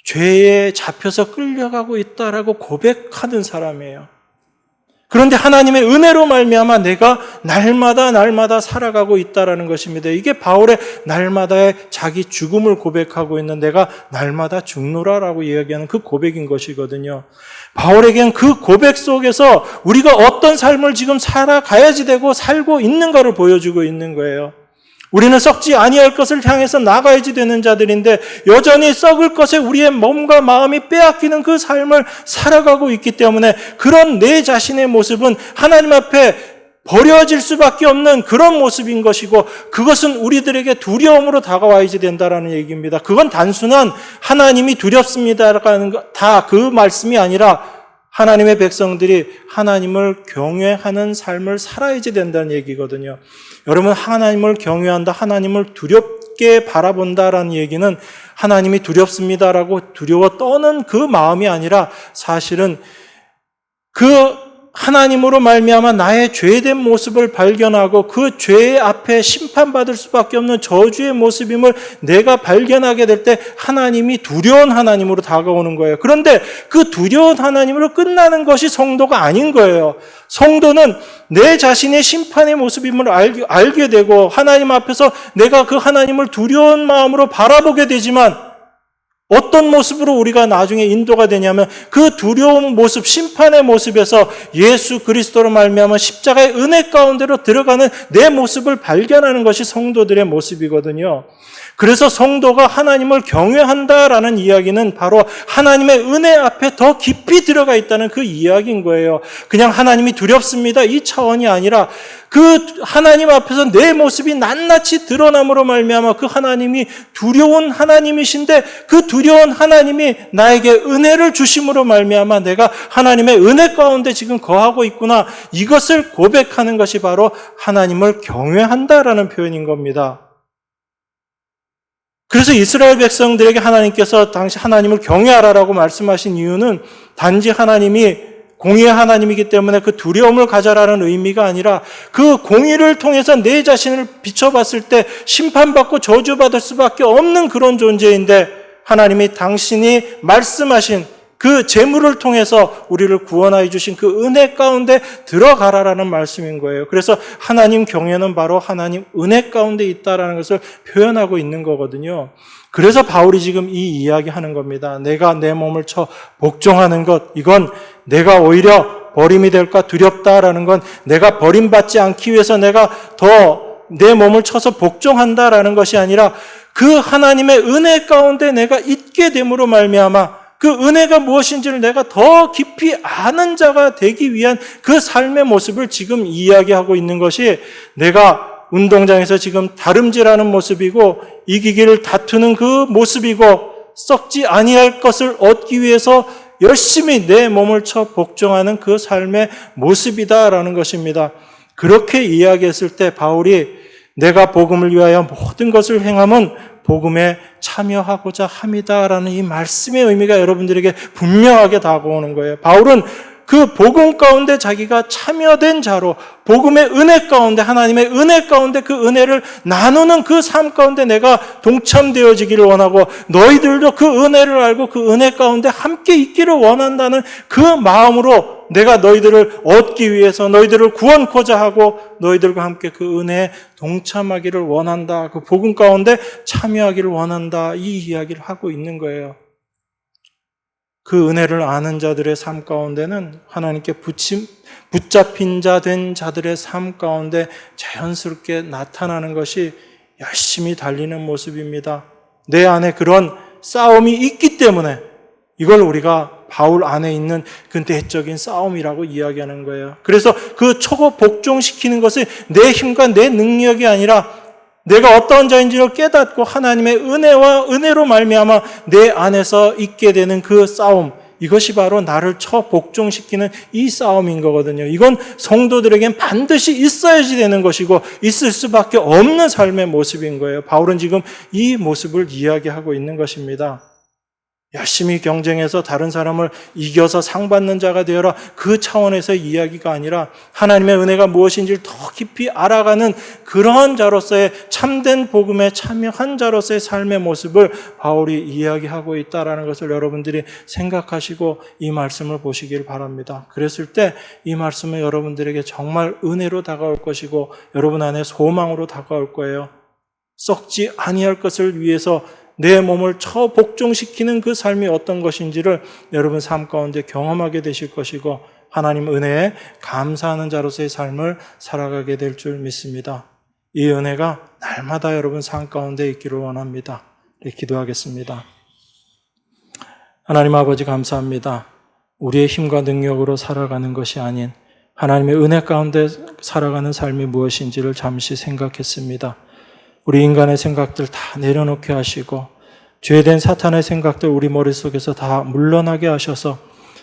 죄에 잡혀서 끌려가고 있다라고 고백하는 사람이에요. 그런데 하나님의 은혜로 말미암아 내가 날마다 살아가고 있다라는 것입니다. 이게 바울의 날마다의 자기 죽음을 고백하고 있는, 내가 날마다 죽노라라고 이야기하는 그 고백인 것이거든요. 바울에겐 그 고백 속에서 우리가 어떤 삶을 지금 살아가야지 되고 살고 있는가를 보여주고 있는 거예요. 우리는 썩지 아니할 것을 향해서 나가야지 되는 자들인데 여전히 썩을 것에 우리의 몸과 마음이 빼앗기는 그 삶을 살아가고 있기 때문에 그런 내 자신의 모습은 하나님 앞에 버려질 수밖에 없는 그런 모습인 것이고, 그것은 우리들에게 두려움으로 다가와야지 된다라는 얘기입니다. 그건 단순한 하나님이 두렵습니다라는 다 그 말씀이 아니라 하나님의 백성들이 하나님을 경외하는 삶을 살아야지 된다는 얘기거든요. 여러분, 하나님을 경외한다, 하나님을 두렵게 바라본다라는 얘기는 하나님이 두렵습니다라고 두려워 떠는 그 마음이 아니라, 사실은 그 하나님으로 말미암아 나의 죄된 모습을 발견하고 그 죄 앞에 심판받을 수밖에 없는 저주의 모습임을 내가 발견하게 될 때 하나님이 두려운 하나님으로 다가오는 거예요. 그런데 그 두려운 하나님으로 끝나는 것이 성도가 아닌 거예요. 성도는 내 자신의 심판의 모습임을 알게 되고 하나님 앞에서 내가 그 하나님을 두려운 마음으로 바라보게 되지만, 어떤 모습으로 우리가 나중에 인도가 되냐면 그 두려운 모습, 심판의 모습에서 예수 그리스도로 말미암아 십자가의 은혜 가운데로 들어가는 내 모습을 발견하는 것이 성도들의 모습이거든요. 그래서 성도가 하나님을 경외한다라는 이야기는 바로 하나님의 은혜 앞에 더 깊이 들어가 있다는 그 이야기인 거예요. 그냥 하나님이 두렵습니다 이 차원이 아니라, 그 하나님 앞에서 내 모습이 낱낱이 드러남으로 말미암아 그 하나님이 두려운 하나님이신데, 그 두려운 하나님이 나에게 은혜를 주심으로 말미암아 내가 하나님의 은혜 가운데 지금 거하고 있구나, 이것을 고백하는 것이 바로 하나님을 경외한다라는 표현인 겁니다. 그래서 이스라엘 백성들에게 하나님께서 당시 하나님을 경외하라라고 말씀하신 이유는 단지 하나님이 공의의 하나님이기 때문에 그 두려움을 가져라는 의미가 아니라, 그 공의를 통해서 내 자신을 비춰봤을 때 심판받고 저주받을 수밖에 없는 그런 존재인데, 하나님이 당신이 말씀하신 그 재물을 통해서 우리를 구원하여 주신 그 은혜 가운데 들어가라라는 말씀인 거예요. 그래서 하나님 경외는 바로 하나님 은혜 가운데 있다라는 것을 표현하고 있는 거거든요. 그래서 바울이 지금 이 이야기 하는 겁니다. 내가 내 몸을 쳐 복종하는 것, 이건 내가 오히려 버림이 될까 두렵다라는 건, 내가 버림받지 않기 위해서 내가 더 내 몸을 쳐서 복종한다라는 것이 아니라, 그 하나님의 은혜 가운데 내가 있게 됨으로 말미암아 그 은혜가 무엇인지를 내가 더 깊이 아는 자가 되기 위한 그 삶의 모습을 지금 이야기하고 있는 것이, 내가 운동장에서 지금 다름질하는 모습이고 이기기를 다투는 그 모습이고 썩지 아니할 것을 얻기 위해서 열심히 내 몸을 쳐 복종하는 그 삶의 모습이다라는 것입니다. 그렇게 이야기했을 때 바울이 내가 복음을 위하여 모든 것을 행함은 복음에 참여하고자 함이다라는 이 말씀의 의미가 여러분들에게 분명하게 다가오는 거예요. 바울은 그 복음 가운데 자기가 참여된 자로, 복음의 은혜 가운데, 하나님의 은혜 가운데 그 은혜를 나누는 그 삶 가운데 내가 동참되어지기를 원하고, 너희들도 그 은혜를 알고 그 은혜 가운데 함께 있기를 원한다는 그 마음으로 내가 너희들을 얻기 위해서 너희들을 구원코자 하고 너희들과 함께 그 은혜에 동참하기를 원한다, 그 복음 가운데 참여하기를 원한다, 이 이야기를 하고 있는 거예요. 그 은혜를 아는 자들의 삶 가운데는 하나님께 붙잡힌 자 된 자들의 삶 가운데 자연스럽게 나타나는 것이 열심히 달리는 모습입니다. 내 안에 그런 싸움이 있기 때문에 이걸 우리가 바울 안에 있는 그 내적인 싸움이라고 이야기하는 거예요. 그래서 그 초고 복종시키는 것이 내 힘과 내 능력이 아니라 내가 어떤 자인지를 깨닫고 하나님의 은혜로 말미암아 내 안에서 있게 되는 그 싸움, 이것이 바로 나를 복종시키는 이 싸움인 거거든요. 이건 성도들에겐 반드시 있어야지 되는 것이고 있을 수밖에 없는 삶의 모습인 거예요. 바울은 지금 이 모습을 이야기하고 있는 것입니다. 열심히 경쟁해서 다른 사람을 이겨서 상 받는 자가 되어라, 그 차원에서의 이야기가 아니라 하나님의 은혜가 무엇인지를 더 깊이 알아가는 그런 자로서의 참된 복음에 참여한 자로서의 삶의 모습을 바울이 이야기하고 있다는 것을 여러분들이 생각하시고 이 말씀을 보시길 바랍니다. 그랬을 때 이 말씀은 여러분들에게 정말 은혜로 다가올 것이고 여러분 안에 소망으로 다가올 거예요. 썩지 아니할 것을 위해서 내 몸을 복종시키는 그 삶이 어떤 것인지를 여러분 삶 가운데 경험하게 되실 것이고 하나님 은혜에 감사하는 자로서의 삶을 살아가게 될 줄 믿습니다. 이 은혜가 날마다 여러분 삶 가운데 있기를 원합니다. 네, 기도하겠습니다. 하나님 아버지 감사합니다. 우리의 힘과 능력으로 살아가는 것이 아닌 하나님의 은혜 가운데 살아가는 삶이 무엇인지를 잠시 생각했습니다. 우리 인간의 생각들 다 내려놓게 하시고 죄된 사탄의 생각들 우리 머릿속에서 다 물러나게 하셔서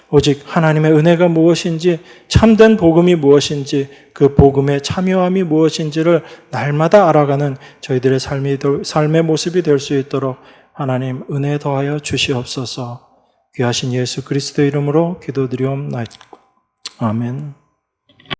오직 하나님의 은혜가 무엇인지 참된 복음이 무엇인지 그 복음의 참여함이 무엇인지를 날마다 알아가는 저희들의 삶의 모습이 될 수 있도록 하나님 은혜 더하여 주시옵소서. 귀하신 예수 그리스도 이름으로 기도드리옵나이다. 아멘.